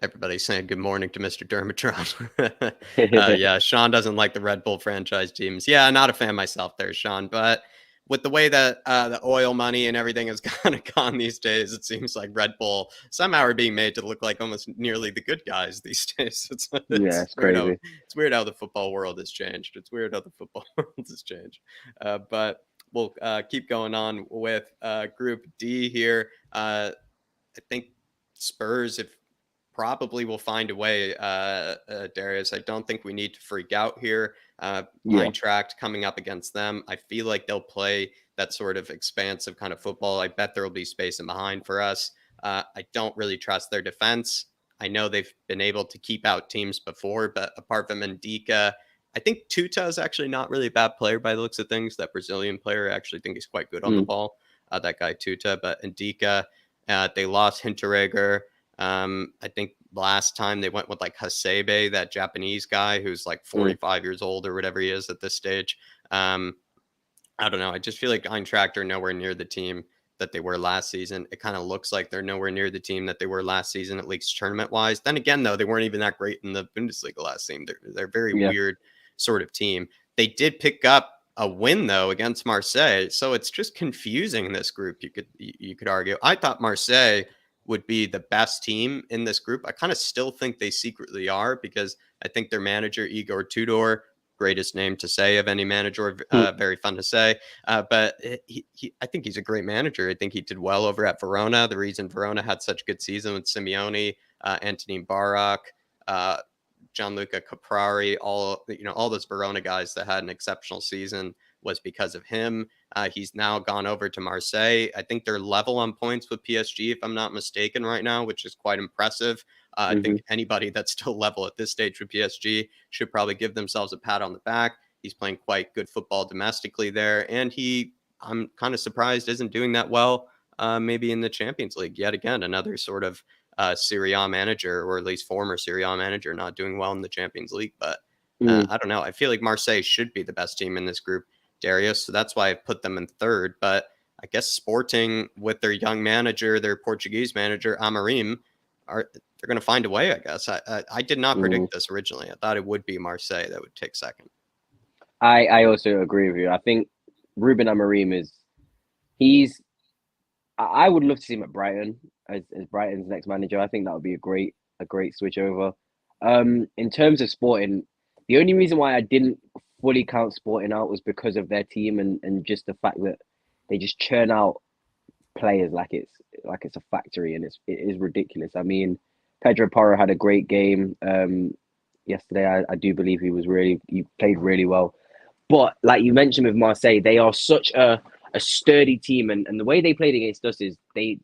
Everybody's saying good morning to Mr. Dermatron. Yeah, Sean doesn't like the Red Bull franchise teams. Yeah, not a fan myself there, Sean. But with the way that the oil money and everything has kind of gone these days, it seems like Red Bull somehow are being made to look like almost nearly the good guys these days. yeah, It's it's weird how crazy. the football world has changed. It's weird how the football world has changed. But we'll keep going on with Group D here. I think Spurs, if probably will find a way, Darius. I don't think we need to freak out here. Yeah, Eintracht coming up against them, I feel like they'll play that sort of expansive kind of football. I bet there will be space in behind for us. I don't really trust their defense. I know they've been able to keep out teams before, but apart from Ndika, I think Tuta is actually not really a bad player by the looks of things. That Brazilian player, I actually think he's quite good on the mm, ball. That guy Tuta, but Ndika, they lost Hinteregger. I think last time they went with like Hasebe, that Japanese guy who's like mm, 45 years old or whatever he is at this stage. Um, I don't know. I just feel like Eintracht are nowhere near the team that they were last season. It kind of looks like they're nowhere near the team that they were last season, at least tournament wise. Then again, though, they weren't even that great in the Bundesliga last season. They're a very yeah, weird sort of team. They did pick up a win though against Marseille, so it's just confusing in this group. You could argue. I thought Marseille would be the best team in this group. I kind of still think they secretly are, because I think their manager Igor Tudor, greatest name to say of any manager, mm, very fun to say. But I think he's a great manager. I think he did well over at Verona. The reason Verona had such a good season with Simeone, Anthony Barak, Gianluca Caprari, all those Verona guys that had an exceptional season was because of him. He's now gone over to Marseille. I think they're level on points with PSG, if I'm not mistaken, right now, which is quite impressive. I Hmm. think anybody that's still level at this stage with PSG should probably give themselves a pat on the back. He's playing quite good football domestically there, and I'm kind of surprised isn't doing that well. Maybe in the Champions League yet again, another sort of Serie A manager, or at least former Serie A manager, not doing well in the Champions League. But Mm. I don't know. I feel like Marseille should be the best team in this group, Darius. So that's why I put them in third. But I guess Sporting, with their young manager, their Portuguese manager, Amorim, they're going to find a way, I guess. I did not Mm. predict this originally. I thought it would be Marseille that would take second. I also agree with you. I think Ruben Amorim he's I would love to see him at Brighton as Brighton's next manager. I think that would be a great switch over. In terms of Sporting, the only reason why I didn't fully count Sporting out was because of their team and just the fact that they just churn out players like it's a factory, and it is ridiculous. I mean, Pedro Porro had a great game yesterday. I do believe he played really well. But like you mentioned with Marseille, they are such a sturdy team, and the way they played against us is they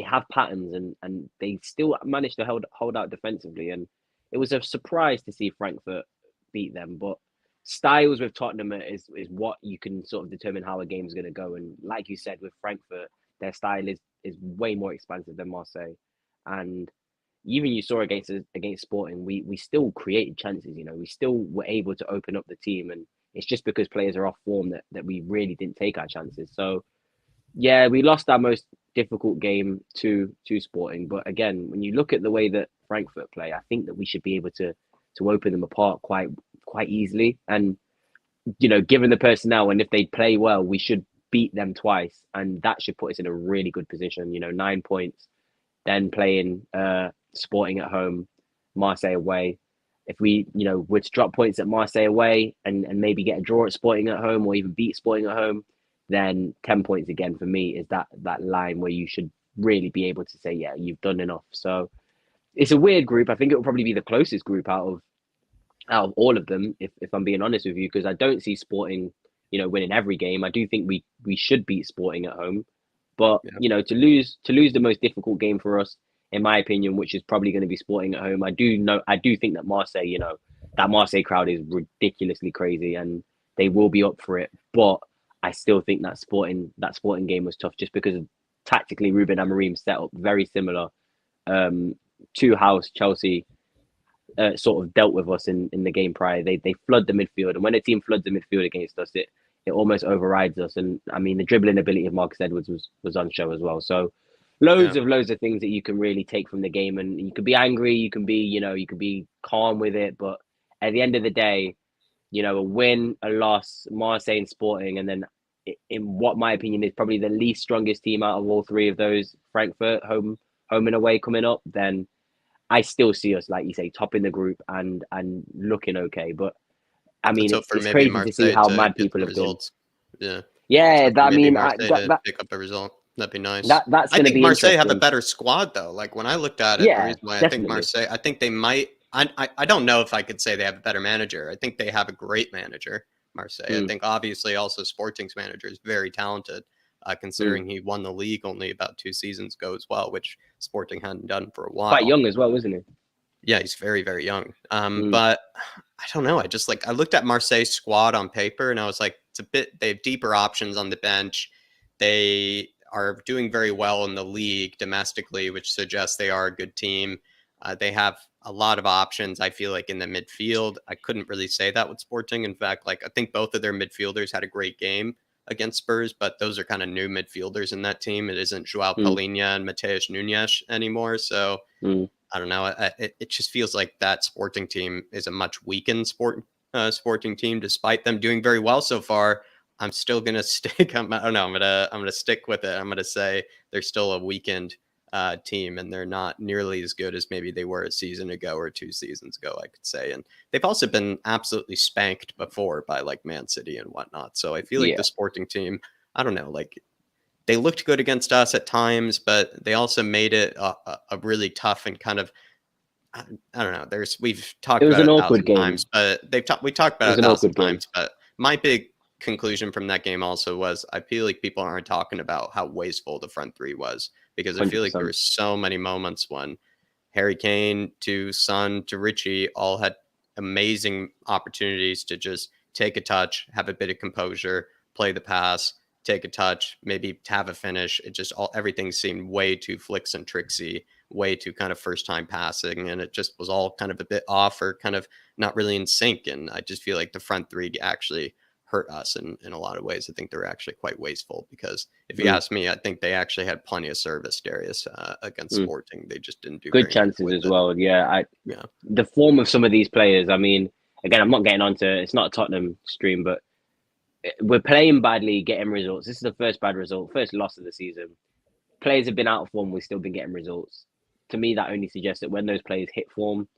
have patterns, and they still managed to hold out defensively. And it was a surprise to see Frankfurt beat them. But styles with Tottenham is what you can sort of determine how a game is going to go. And like you said, with Frankfurt, their style is way more expansive than Marseille. And even you saw against Sporting, we still created chances. We still were able to open up the team, and it's just because players are off form that we really didn't take our chances. So yeah, we lost our most difficult game to Sporting. But again, when you look at the way that Frankfurt play, I think that we should be able to open them apart quite easily. And given the personnel, and if they play well, we should beat them twice, and that should put us in a really good position. 9 points, then playing Sporting at home, Marseille away. If we, were to drop points at Marseille away and maybe get a draw at Sporting at home, or even beat Sporting at home, then 10 points again for me is that line where you should really be able to say, yeah, you've done enough. So it's a weird group. I think it will probably be the closest group out of all of them, if I'm being honest with you, because I don't see Sporting, winning every game. I do think we should beat Sporting at home, but Yeah. to lose the most difficult game for us, in my opinion, which is probably going to be Sporting at home. I do think that Marseille, that Marseille crowd is ridiculously crazy, and they will be up for it. But I still think that Sporting game was tough, just because tactically Ruben Amorim set up very similar to how Chelsea sort of dealt with us in the game prior. They flood the midfield, and when a team floods the midfield against us, it almost overrides us. And I mean, the dribbling ability of Marcus Edwards was on show as well. So Yeah. loads of things that you can really take from the game, and you can be angry, you can be calm with it, but at the end of the day, a win, a loss, Marseille and Sporting, and then in what my opinion is probably the least strongest team out of all three of those, Frankfurt home and away coming up, then I still see us, like you say, top in the group and looking okay. But I mean, Let's hope it's for it's maybe crazy to see Marseille how to mad get people some have been. results. Yeah. Let's Yeah, hope for I maybe mean, Marseille to pick up a result. That'd be nice. that's I going to think be Marseille have a interesting. better squad, though. Like, when I looked at it, the Yeah, reason why definitely. I think they might. I don't know if I could say they have a better manager. I think they have a great manager, Marseille. I Mm, think obviously also Sporting's manager is very talented, mm. considering he won the league only about 2 seasons ago as well, which Sporting hadn't done for a Quite while. young as well, isn't he? Yeah, he's very, very young. Mm, But I don't know. I looked at Marseille's squad on paper, and I was like, they have deeper options on the bench. They are doing very well in the league domestically, which suggests they are a good team. They have a lot of options, I feel like, in the midfield. I couldn't really say that with Sporting. In fact, like, I think both of their midfielders had a great game against Spurs, but those are kind of new midfielders in that team. It isn't Joao mm, Palhinha and Mateus Nunes anymore. So mm. I don't know. It just feels like that Sporting team is a much weakened Sporting team, despite them doing very well so far. I'm still gonna stick. I don't know. I'm gonna stick with it. I'm gonna say they're still a weakened team, and they're not nearly as good as maybe they were a season ago or 2 seasons ago, I could say. And they've also been absolutely spanked before by like Man City and whatnot. So I feel like Yeah, the Sporting team. I don't know. Like, they looked good against us at times, but they also made it a really tough and kind of I, I don't know. We've It talked was about an it a awkward thousand game. times, but we talked It about was it a an thousand awkward game. times. But my big conclusion from that game also was I feel like people aren't talking about how wasteful the front three was, because I feel like there 100%. were so many moments when Harry Kane to Son to Richie all had amazing opportunities to just take a touch, have a bit of composure, play the pass, take a touch, maybe have a finish. It just all everything seemed way too flicks and tricksy, way too kind of first time passing, and it just was all kind of a bit off or kind of not really in sync. And I just feel like the front three actually hurt us in a lot of ways. I think they're actually quite wasteful because if you Mm, ask me, I think they actually had plenty of service, Darius, against mm. Sporting. They just didn't do Good very much chances with as it. well. Yeah, Yeah. the form of some of these players. I mean, again, I'm not getting onto it's not a Tottenham stream, but we're playing badly, getting results. This is the first bad result, first loss of the season. Players have been out of form. We've still been getting results. To me, that only suggests that when those players hit form,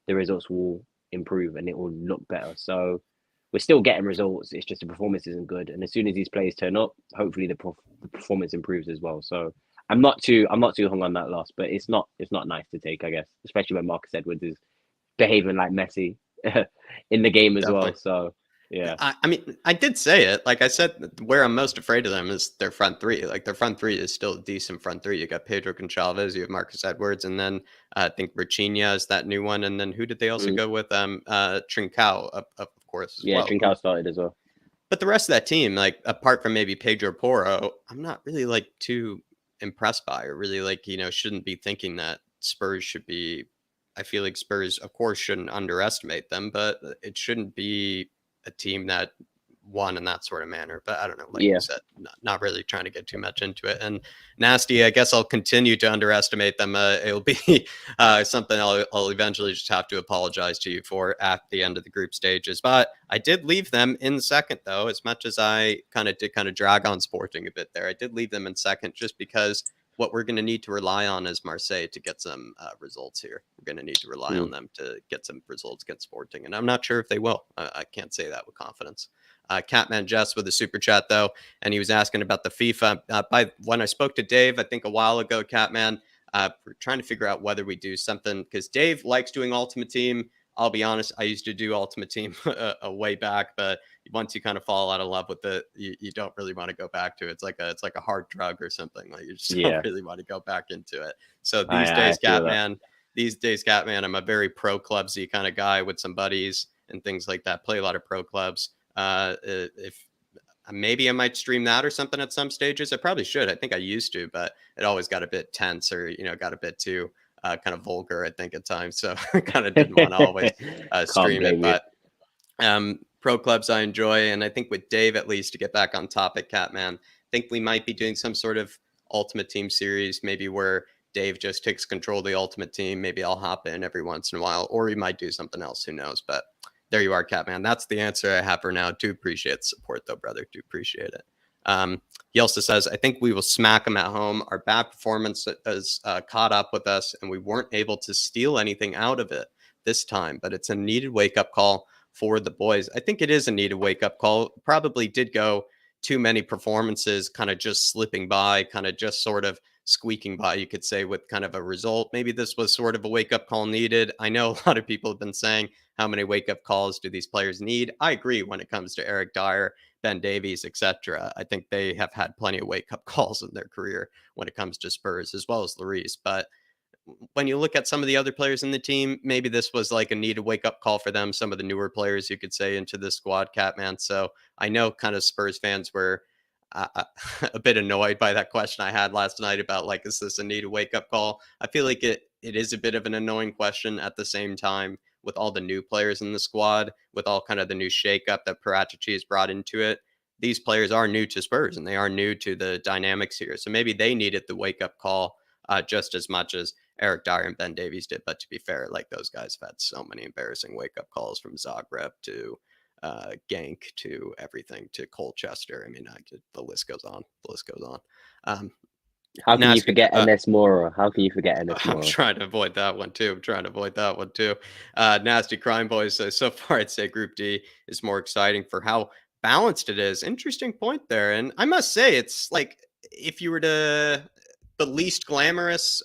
the results will improve and it will look better. So we're still getting results. It's just the performance isn't good. And as soon as these players turn up, hopefully the performance improves as well. So I'm not too hung on that loss, but it's not nice to take, I guess, especially when Marcus Edwards is behaving like Messi in the game as well. Definitely. So yeah, I mean, I did say it. Like I said, where I'm most afraid of them is their front three. Like their front three is still a decent front three. You got Pedro Goncalves, you have Marcus Edwards, and then I think Rafinha is that new one. And then who did they also mm, go with? Trincao, of course, as yeah, well. Trincao started as well. But the rest of that team, like apart from maybe Pedro Porro, I'm not really like too impressed by, or really like, shouldn't be thinking that Spurs should be. I feel like Spurs, of course, shouldn't underestimate them, but it shouldn't be a team that won in that sort of manner. But I don't know, like you Yeah, said, not really trying to get too much into it. And Nasty, I guess I'll continue to underestimate them. It'll be something I'll eventually just have to apologize to you for at the end of the group stages. But I did leave them in second, though, as much as I kind of drag on Sporting a bit there. I did leave them in second just because what we're going to need to rely on is Marseille to get some results here. We're going to need to rely mm, on them to get some results against Sporting, and I'm not sure if they will. I can't say that with confidence. Catman Jess with a super chat though, and he was asking about the FIFA. By when I spoke to Dave, I think a while ago, Catman, we're trying to figure out whether we do something because Dave likes doing Ultimate Team. I'll be honest, I used to do Ultimate Team a way back, but once you kind of fall out of love with it, you don't really want to go back to it. It's like a hard drug or something. Like you just don't yeah, really want to go back into it. So I feel that. these days, Catman, I'm a very pro clubsy kind of guy with some buddies and things like that. Play a lot of pro clubs. If maybe I might stream that or something at some stages. I probably should. I think I used to, but it always got a bit tense or got a bit too kind of vulgar. I think at times, so I kind of didn't want to always Can't stream it. blame you. But pro clubs I enjoy, and I think with Dave at least to get back on topic, Catman, I think we might be doing some sort of Ultimate Team series, maybe where Dave just takes control of the Ultimate Team. Maybe I'll hop in every once in a while, or we might do something else. Who knows? But there you are, Catman. That's the answer I have for now. Do appreciate the support, though, brother. Do appreciate it. He also says, I think we will smack them at home. Our bad performance has caught up with us, and we weren't able to steal anything out of it this time, but it's a needed wake up call for the boys. I think it is a needed wake up call. Probably did go too many performances kind of just slipping by, kind of just sort of squeaking by, you could say, with kind of a result. Maybe this was sort of a wake up call needed. I know a lot of people have been saying, how many wake up calls do these players need? I agree when it comes to Eric Dyer, Ben Davies, etc. I think they have had plenty of wake up calls in their career when it comes to Spurs, as well as Lloris. But when you look at some of the other players in the team, maybe this was like a needed wake up call for them. Some of the newer players, you could say, into the squad, Catman. So I know kind of Spurs fans were a bit annoyed by that question I had last night about like, is this a needed wake up call? I feel like it is a bit of an annoying question at the same time with all the new players in the squad, with all kind of the new shakeup that Paratici has brought into it. These players are new to Spurs and they are new to the dynamics here. So maybe they needed the wake up call just as much as Eric Dyer and Ben Davies did. But to be fair, like those guys have had so many embarrassing wake up calls from Zagreb to Gank to everything to Colchester. I mean, the list goes on. The list goes on. How can you Nasty. forget NS Mora? How can you forget NS I'm Mora? trying to avoid that one too. I'm trying to avoid that one too. Nasty Crime Boys says so far I'd say Group D is more exciting for how balanced it is. Interesting point there. And I must say, it's like if you were to the least glamorous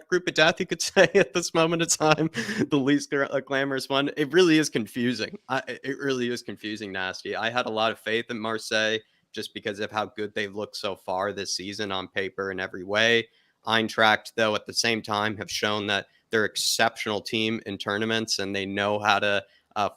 group of death, you could say, at this moment in time. The least glamorous one. It really is confusing. It really is confusing, Nasty. I had a lot of faith in Marseille just because of how good they've looked so far this season on paper in every way. Eintracht, though, at the same time, have shown that they're an exceptional team in tournaments, and they know how to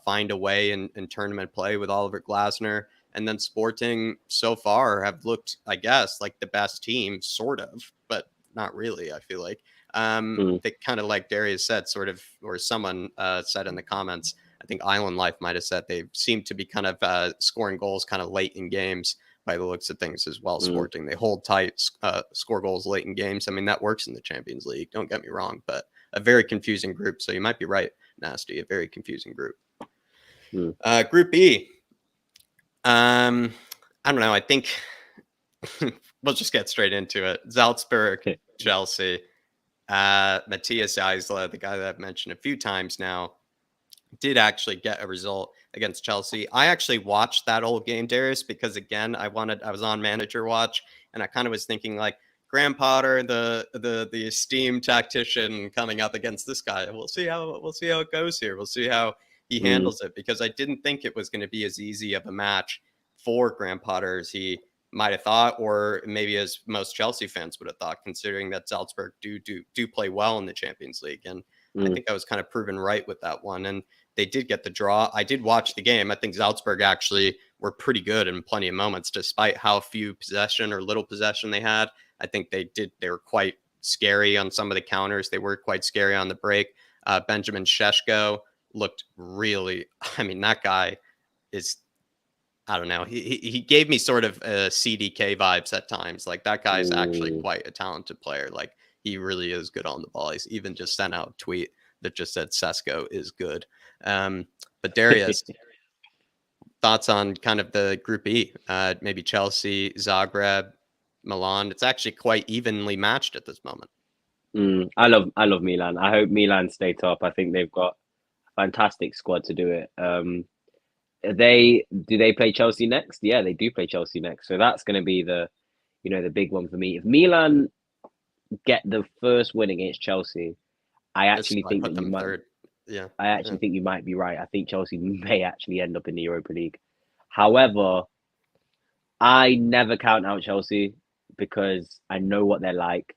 find a way in tournament play with Oliver Glasner. And then Sporting so far have looked, I guess, like the best team, sort of, but not really, I feel like. They kind of, like Darius said, sort of, or someone said in the comments, I think Island Life might have said they seem to be kind of scoring goals kind of late in games by the looks of things as well. Sporting, they hold tight, score goals late in games. I mean, that works in the Champions League, don't get me wrong, but a very confusing group. So you might be right, Nasty, a very confusing group. Group E. I don't know. I think we'll just get straight into it. Salzburg, Chelsea, Matthias Eisler, the guy that I've mentioned a few times now, did actually get a result against Chelsea. I actually watched that old game, Darius, because again, I was on manager watch, and I kind of was thinking like, Graham Potter, the esteemed tactician, coming up against this guy. We'll see how it goes here. We'll see how he handles it, because I didn't think it was going to be as easy of a match for Graham Potter as he might have thought, or maybe as most Chelsea fans would have thought, considering that Salzburg do play well in the Champions League. And I think I was kind of proven right with that one. And they did get the draw. I did watch the game. I think Salzburg actually were pretty good in plenty of moments, despite how few possession or little possession they had. I think they were quite scary on some of the counters. They were quite scary on the break. Benjamin Šeško looked really, I mean, that guy is, I don't know. He gave me sort of CDK vibes at times. Like, that guy's actually quite a talented player. Like, he really is good on the ball. He's even just sent out a tweet that just said Šeško is good. But Darius, thoughts on kind of the Group E? Maybe Chelsea, Zagreb, Milan. It's actually quite evenly matched at this moment. I love Milan. I hope Milan stay top. I think they've got a fantastic squad to do it. Do they play Chelsea next? Yeah, they do play Chelsea next. So that's going to be the big one for me. If Milan get the first win against Chelsea, I actually think that you might. Third. Yeah, I actually think you might be right. I think Chelsea may actually end up in the Europa League. However, I never count out Chelsea because I know what they're like,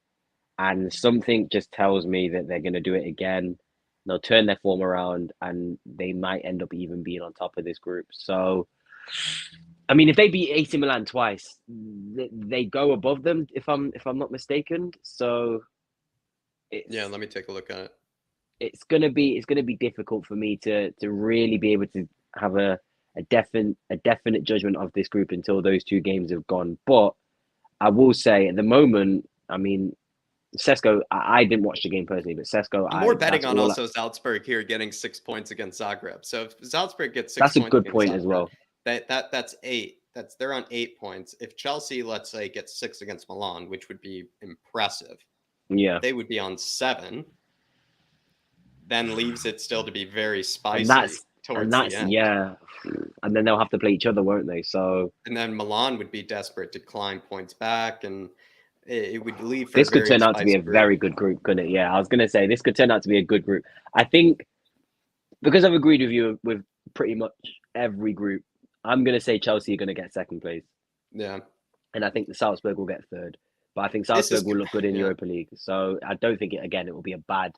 and something just tells me that they're going to do it again. They'll turn their form around, and they might end up even being on top of this group. So, I mean, if they beat AC Milan twice, they go above them. If I'm not mistaken. So, let me take a look at it. It's gonna be difficult for me to really be able to have a definite judgment of this group until those two games have gone. But I will say at the moment, I mean, Šeško, I didn't watch the game personally, but Šeško, I'm more betting on also Salzburg here getting 6 points against Zagreb. So if Salzburg gets 6 points, that's a good point Zagreb, as well. That's 8. They're on 8 points. If Chelsea, let's say, gets 6 against Milan, which would be impressive, they would be on 7. Then leaves it still to be very spicy towards the end. Yeah, and then they'll have to play each other, won't they? So, and then Milan would be desperate to climb points back, and it would leave. This could turn out to be a very good group, couldn't it? Yeah, I was going to say this could turn out to be a good group. I think because I've agreed with you with pretty much every group, I'm going to say Chelsea are going to get second place. Yeah, and I think the Salzburg will get third, but I think Salzburg will look good in Europa League. So I don't think it will be a bad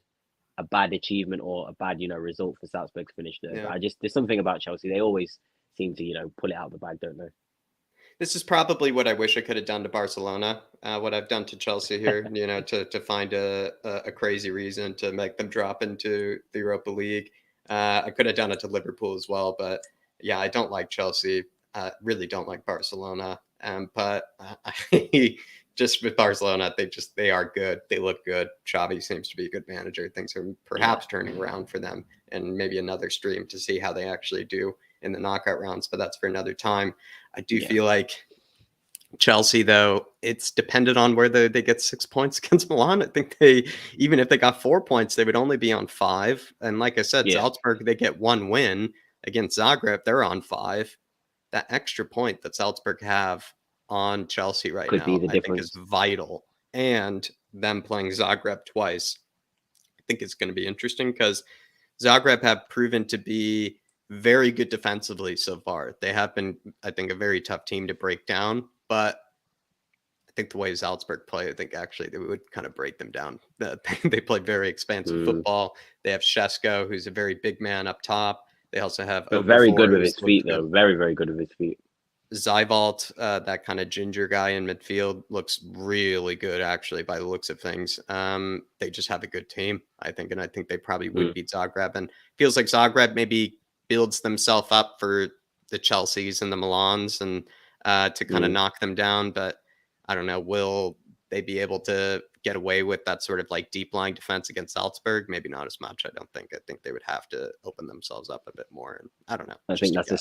achievement or a bad result for Salzburg to finish third. Yeah. There's something about Chelsea. They always seem to pull it out of the bag, don't they? This is probably what I wish I could have done to Barcelona. What I've done to Chelsea here, to find a crazy reason to make them drop into the Europa League. I could have done it to Liverpool as well, but yeah, I don't like Chelsea. Really don't like Barcelona. But just with Barcelona, they are good. They look good. Xavi seems to be a good manager. Things are perhaps turning around for them, and maybe another stream to see how they actually do in the knockout rounds, but that's for another time. I do feel like Chelsea, though, it's dependent on whether they get 6 points against Milan. I think even if they got 4 points, they would only be on 5. And like I said, Salzburg, they get 1 win against Zagreb, they're on 5. That extra point that Salzburg have on Chelsea right now, I think, is vital and them playing Zagreb twice, I think it's going to be interesting because Zagreb have proven to be very good defensively so far. They have been, I think, a very tough team to break down, but I think the way Salzburg play, I think actually they would kind of break them down. They play very expansive Mm. football. They have Shesko, who's a very big man up top. They also have But very good Okafor, with who's his looked feet, good. though. Very, very good with his feet. Zyvalt, that kind of ginger guy in midfield, looks really good actually by the looks of things. They just have a good team, I think, and I think they probably would Mm. beat Zagreb. And feels like Zagreb maybe builds themselves up for the Chelseas and the Milans and to kind of Mm. knock them down. But I don't know, will they be able to get away with that sort of like deep lying defense against Salzburg? Maybe not as much. I don't think. I think they would have to open themselves up a bit more. And I don't know, I think just a that's a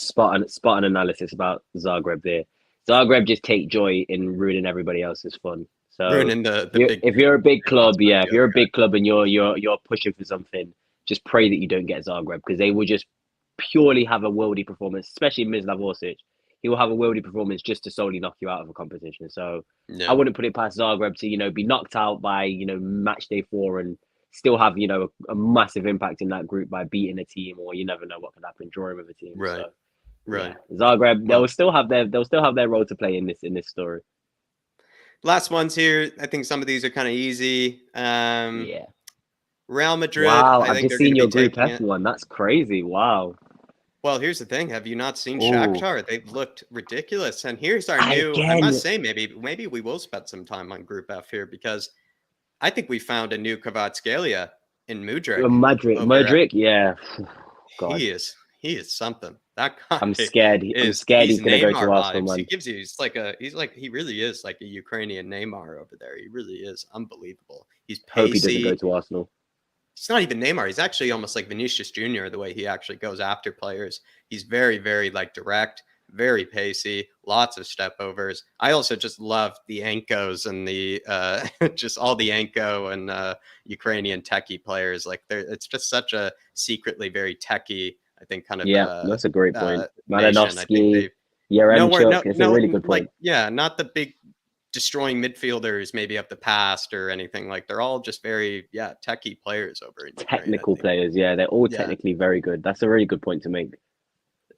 guess. spot on analysis about Zagreb there. Zagreb just take joy in ruining everybody else's fun. So Ruining the big if you're a big club, Salzburg yeah, if joke, you're a right? big club and you're pushing for something, just pray that you don't get Zagreb because they will just purely have a worldy performance, especially Mislav Orsic. He will have a worldy performance just to solely knock you out of a competition. So I No. wouldn't put it past Zagreb to, be knocked out by, match day 4 and still have, a massive impact in that group by beating a team, or you never know what can happen, drawing with a team. So Right. yeah, Right. Zagreb, Well, they'll still have their role to play in this story. last ones here. I think some of these are kind of easy. Yeah. Real Madrid, Wow, I I've think just are going seen to be your Group taking F it. one. That's crazy. Wow. Well, here's the thing. Have you not seen Oh, Shakhtar? They've looked ridiculous. And here's our new, I must again, say, maybe we will spend some time on Group F here because I think we found a new Kvaratskhelia in Mudrik over Mudrik. Yeah. God, he is something. That guy I'm scared. I'm is scared he's he's gonna go to Neymar Arsenal, vibes. He man. gives you he really is like a Ukrainian Neymar over there. He really is unbelievable. He's Hope he doesn't go pacey. to Arsenal. He's not even Neymar. He's actually almost like Vinicius Jr. the way he actually goes after players. He's very, very like direct, very pacey, lots of step overs. I also just love the Ankos and the just all the Anko and Ukrainian techie players. Like it's just such a secretly very techie, I think, kind of Yeah, that's a great point. nation. I think Malinovsky, they nowhere, Yaremchuk. no, It's a no, really good like point. yeah, not the big destroying midfielders maybe of the past or anything. Like they're all just very techie players over in Ukraine, I Technical think. players. Yeah, they're all Yeah. technically very good. That's a really good point to make.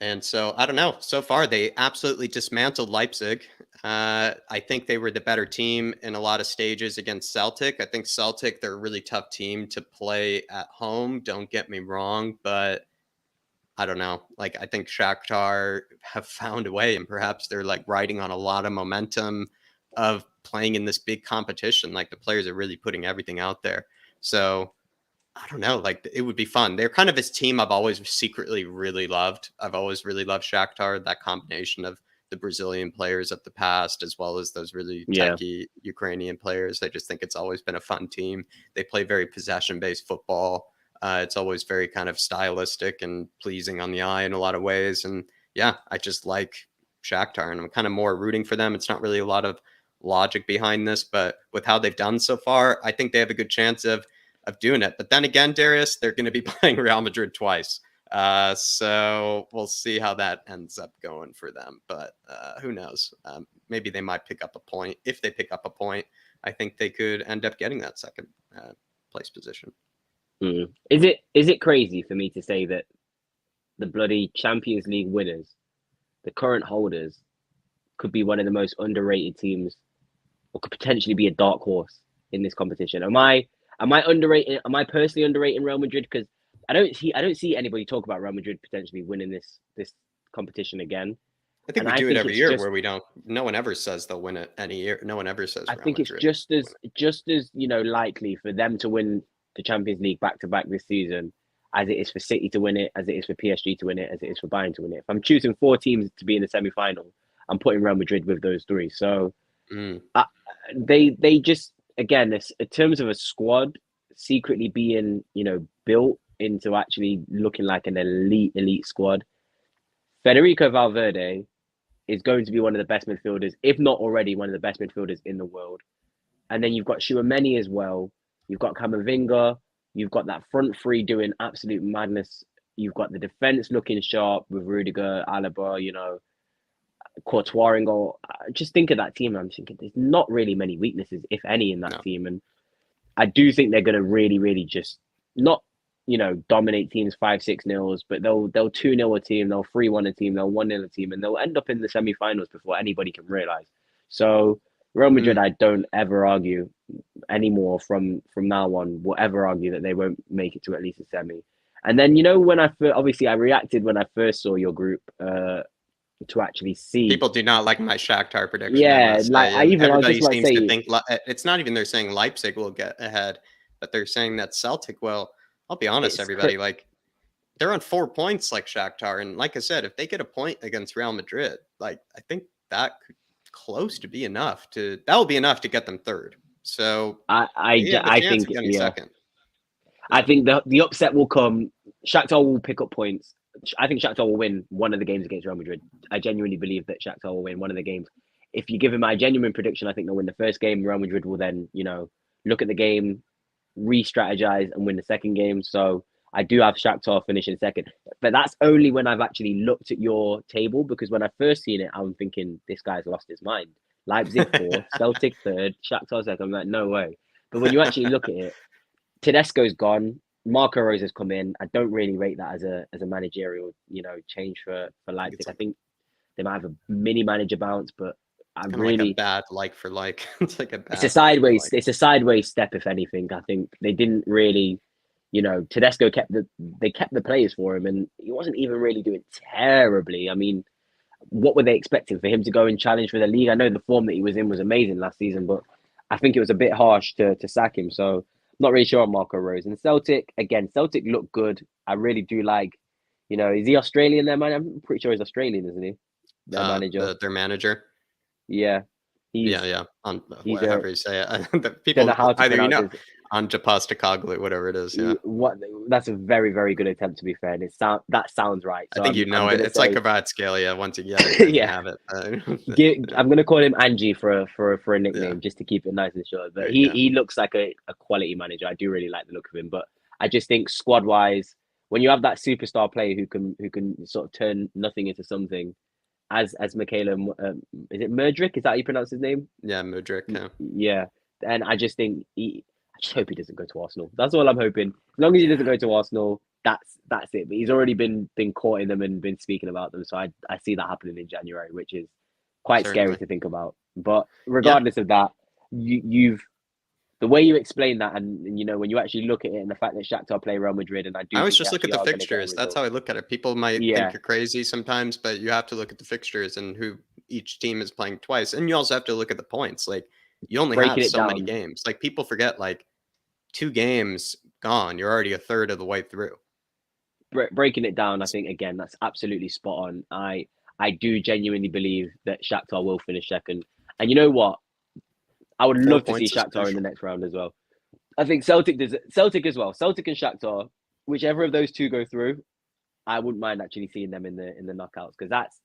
And so I don't know. So far, they absolutely dismantled Leipzig. I think they were the better team in a lot of stages against Celtic. I think Celtic, they're a really tough team to play at home. Don't get me wrong, but I don't know. Like I think Shakhtar have found a way, and perhaps they're like riding on a lot of momentum of playing in this big competition. Like the players are really putting everything out there. So I don't know. Like it would be fun. They're kind of this team I've always secretly really loved. I've always really loved Shakhtar. That combination of the Brazilian players of the past, as well as those really Yeah, techie Ukrainian players. I just think it's always been a fun team. They play very possession-based football. It's always very kind of stylistic and pleasing on the eye in a lot of ways. And yeah, I just like Shakhtar, and I'm kind of more rooting for them. It's not really a lot of logic behind this, but with how they've done so far, I think they have a good chance of doing it. But then again, Darius, they're going to be playing Real Madrid twice. So we'll see how that ends up going for them. But who knows? Maybe they might pick up a point. If they pick up a point, I think they could end up getting that second place position. mm. Is it crazy for me to say that the bloody Champions League winners, the current holders, could be one of the most underrated teams, or could potentially be a dark horse in this competition? Am I underrating? Am I personally underrating Real Madrid? Because I don't see anybody talk about Real Madrid potentially winning this competition again. I think And we I do it think every it's year just where we don't. No one ever says they'll win it any year. No one ever says I Real think it's Madrid. just as likely for them to win the Champions League back to back this season as it is for City to win it, as it is for PSG to win it, as it is for Bayern to win it. If I'm choosing 4 teams to be in the semi final, I'm putting Real Madrid with those 3. So Mm, uh, they just again, in terms of a squad secretly being built into actually looking like an elite squad. Federico Valverde is going to be one of the best midfielders, if not already one of the best midfielders in the world. And then you've got Shuameni as well. You've got Camavinga. You've got that front 3 doing absolute madness. You've got the defense looking sharp with Rudiger, Alaba. Courtois in goal. I just think of that team, and I'm thinking there's not really many weaknesses, if any, in that No. team. And I do think they're going to really, really just not, dominate teams 5-6 nils, but they'll 2-0 a team, they'll 3-1 a team, they'll 1-0 a team, and they'll end up in the semi-finals before anybody can realize. So Real Madrid, Mm. I don't ever argue anymore from now on. Will ever argue that they won't make it to at least a semi. And then when obviously I reacted when I first saw your group to actually see. People do not like my Shakhtar prediction, I Yeah, must like say, and I was just everybody about to seems to say think it's not even they're saying Leipzig will get ahead, but they're saying that Celtic will. I'll be honest, it's everybody, like they're on 4 points like Shakhtar, and like I said, if they get a point against Real Madrid, like I think that could close to be enough that will be enough to get them third. So they have a I chance think of getting yeah. second. I Yeah. think the upset will come. Shakhtar will pick up points. I think Shakhtar will win one of the games against Real Madrid. I genuinely believe that Shakhtar will win one of the games. If you give him my genuine prediction, I think they'll win the first game. Real Madrid will then, look at the game, re-strategize, and win the second game. So I do have Shakhtar finishing second, but that's only when I've actually looked at your table, because when I first seen it, I'm thinking this guy's lost his mind. Leipzig fourth, Celtic third, Shakhtar second. I'm like, no way. But when you actually look at it, Tedesco's gone. Marco Rose has come in. I don't really rate that as a managerial, change for Leipzig. It's I like think they might have a mini manager bounce, but I kind of like a really bad like for like. It's like a it's a bad like for sideways like. it's a sideways step, if anything. I think they didn't really, Tedesco kept the players for him, and he wasn't even really doing terribly. I mean, what were they expecting for him to go and challenge for the league? I know the form that he was in was amazing last season, but I think it was a bit harsh to sack him. So I'm not really sure on Marco Rose. And Celtic, again, Celtic look good. I really do like, is he Australian, their man? I'm pretty sure he's Australian, isn't he? Their manager. Their manager. Yeah. Yeah, He's yeah. On he's a whatever you say it. The don't know people how to either pronounce his on Japastakoglu, whatever it is. Yeah. what that's a very, very good attempt, to be fair. And that sounds right. I So think you I'm know it. gonna It's like say Kvaratskhelia. Once you get it, then you yeah. have it. I'm gonna call him Angie for a Yeah. nickname, just to keep it nice and short. But There you he go. he looks like a quality manager. I do really like the look of him. But I just think squad wise, when you have that superstar player who can sort of turn nothing into something, as Michaela, is it Mudryk? Is that how you pronounce his name? Yeah, Mudryk. Yeah. Yeah. And I just think I just hope he doesn't go to Arsenal. That's all I'm hoping. As long as he doesn't Yeah. go to Arsenal, that's it. But he's already been caught in them and been speaking about them. So I see that happening in January, which is quite scary Certainly. to think about. But Yeah. regardless of that, you've the way you explain that, and when you actually look at it, and the fact that Shakhtar play Real Madrid, and I I do always think they just look at actually the are going to get a fixtures. That's result. how I look at it. People might think Yeah, you're crazy sometimes, but you have to look at the fixtures and who each team is playing twice. And you also have to look at the points. Like you only breaking have it so many down, games. Like people forget like 2 games gone. You're already a third of the way through. breaking it down. I think again that's absolutely spot on. I do genuinely believe that Shakhtar will finish second. And you know what? I would Four love to see points is Shakhtar in the crucial. next round as well. I think Celtic does Celtic as well. Celtic and Shakhtar, whichever of those two go through, I wouldn't mind actually seeing them in the knockouts, because that's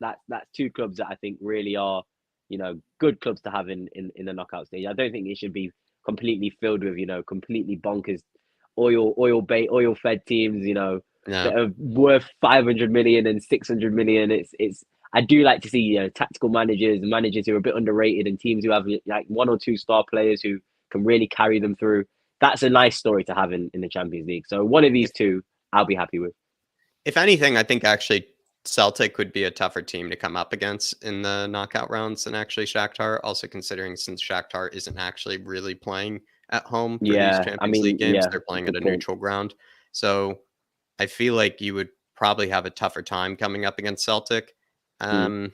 two clubs that I think really are, good clubs to have in the knockout stage. I don't think it should be completely filled with, completely bonkers oil fed teams, Yeah. that are worth 500 million and 600 million. It's I do like to see, tactical managers who are a bit underrated, and teams who have like one or two star players who can really carry them through. That's a nice story to have in the Champions League. So one of these two, I'll be happy with. If anything, I think actually Celtic would be a tougher team to come up against in the knockout rounds than actually Shakhtar. Also considering since Shakhtar isn't actually really playing at home for these Yeah, I Champions League mean, games, yeah, they're playing at good a point. neutral ground. So I feel like you would probably have a tougher time coming up against Celtic Mm, um,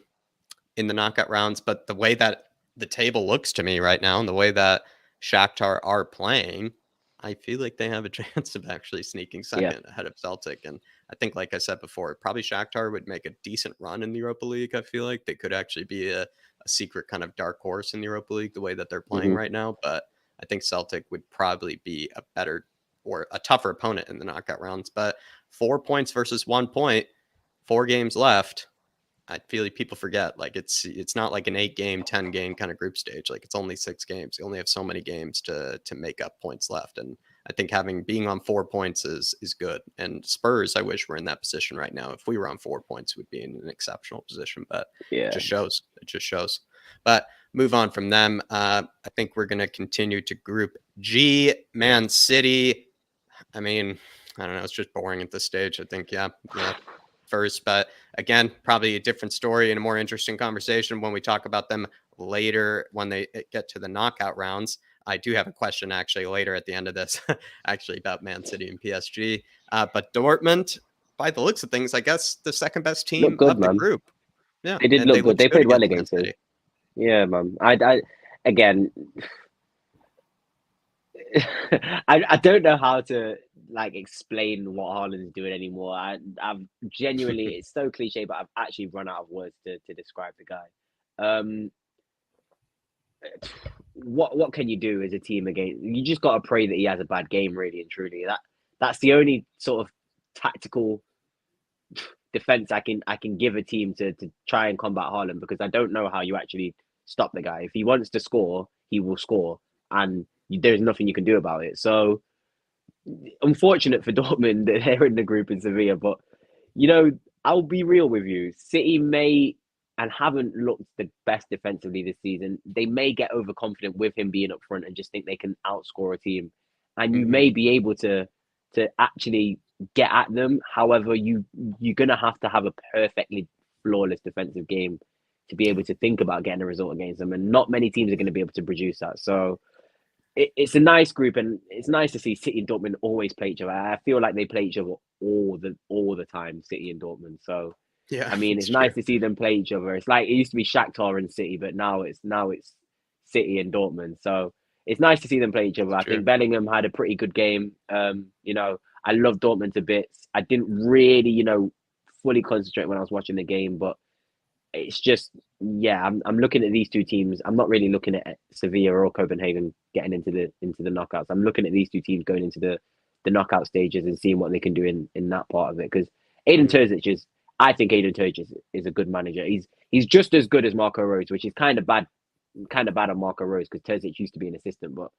in the knockout rounds. But the way that the table looks to me right now and the way that Shakhtar are playing, I feel like they have a chance of actually sneaking yeah. second ahead of Celtic. And I think, like I said before, probably Shakhtar would make a decent run in the Europa League. I feel like they could actually be a secret kind of dark horse in the Europa League the way that they're playing Hmm. right now. But I think Celtic would probably be a better or a tougher opponent in the knockout rounds. But 4 points versus 1 point, 4 games left. I feel like people forget like it's not like an 8 game, 10 game kind of group stage. Like it's only 6 games. You only have so many games to make up points left. And I think being on 4 points is good. And Spurs, I wish we're in that position right now. If we were on 4 points, we'd be in an exceptional position. But it Yeah. just shows. It just shows. But move on from them. I think we're going to continue to Group G. Man City. I mean, I don't know. It's just boring at this stage. I think, yeah, first. But again, probably a different story and a more interesting conversation when we talk about them later when they get to the knockout rounds. I do have a question actually later at the end of this, actually about Man City and PSG. But Dortmund, by the looks of things, I guess the second best Look team good, of the man. group. Yeah, They did and they look good. looked They good played well against Man against us. City. Yeah, man. Again, I don't know how to like explain what Haaland's doing anymore. I've genuinely, it's so cliche, but I've actually run out of words to describe the guy. Um, what can you do as a team against? You just got to pray that he has a bad game, really and truly. That's the only sort of tactical defense I can give a team to try and combat Haaland, because I don't know how you actually stop the guy. If he wants to score, he will score, and there's nothing you can do about it. So unfortunate for Dortmund that they're in the group in Sevilla, but I'll be real with you. City may and haven't looked the best defensively this season. They may get overconfident with him being up front and just think they can outscore a team, and you Mm-hmm. may be able to actually get at them. However, you're gonna have to have a perfectly flawless defensive game to be able to think about getting a result against them, and not many teams are going to be able to produce that. So it's a nice group, and it's nice to see City and Dortmund always play each other. I feel like they play each other all the time, City and Dortmund. So Yeah, I mean, it's it's true. nice to see them play each other. It's like it used to be Shakhtar and City, but now it's City and Dortmund. So it's nice to see them play each other. It's I true. think Bellingham had a pretty good game. I love Dortmund to bits. I didn't really, fully concentrate when I was watching the game, but it's just, yeah, I'm looking at these two teams. I'm not really looking at Sevilla or Copenhagen getting into the knockouts. I'm looking at these two teams going into the knockout stages and seeing what they can do in that part of it. Because Mm-hmm. I think Aiden Terzic is a good manager. He's just as good as Marco Rose, which is kind of bad on Marco Rose, because Terzic used to be an assistant. But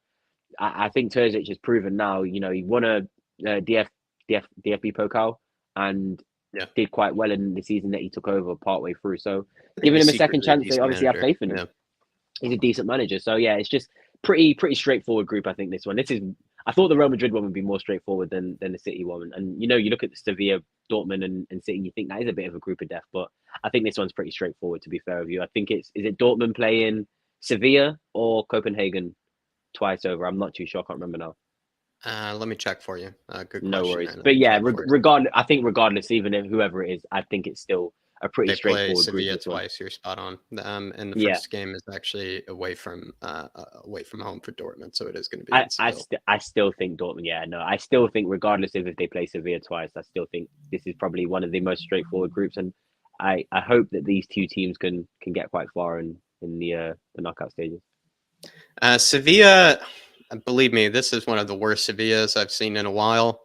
I think Terzic has proven now. He won a DFB Pokal and Yeah, did quite well in the season that he took over partway through. So I think giving he's him a second secretly a chance, they decent obviously have manager. faith in him. Yeah. He's a decent manager. So yeah, it's just pretty straightforward group. I think this one. I thought the Real Madrid one would be more straightforward than the City one. And you look at the Sevilla, Dortmund, and City, and you think that is a bit of a group of death. But I think this one's pretty straightforward. To be fair with you, I think is it Dortmund playing Sevilla or Copenhagen twice over? I'm not too sure. I can't remember now. Let me check for you. Good No question worries. there. Let But me yeah, check for you. regardless, even if whoever it is, I think it's still a pretty They play straightforward group. Sevilla This one. twice. You're spot on. And the Yeah, first game is actually away from home for Dortmund, so it is going to be I in I, Seville. st- I still think Dortmund. Yeah, no, I still think regardless of if they play Sevilla twice, I still think this is probably one of the most straightforward groups, and I hope that these two teams can get quite far in the knockout stages. Sevilla, believe me, this is one of the worst Sevillas I've seen in a while.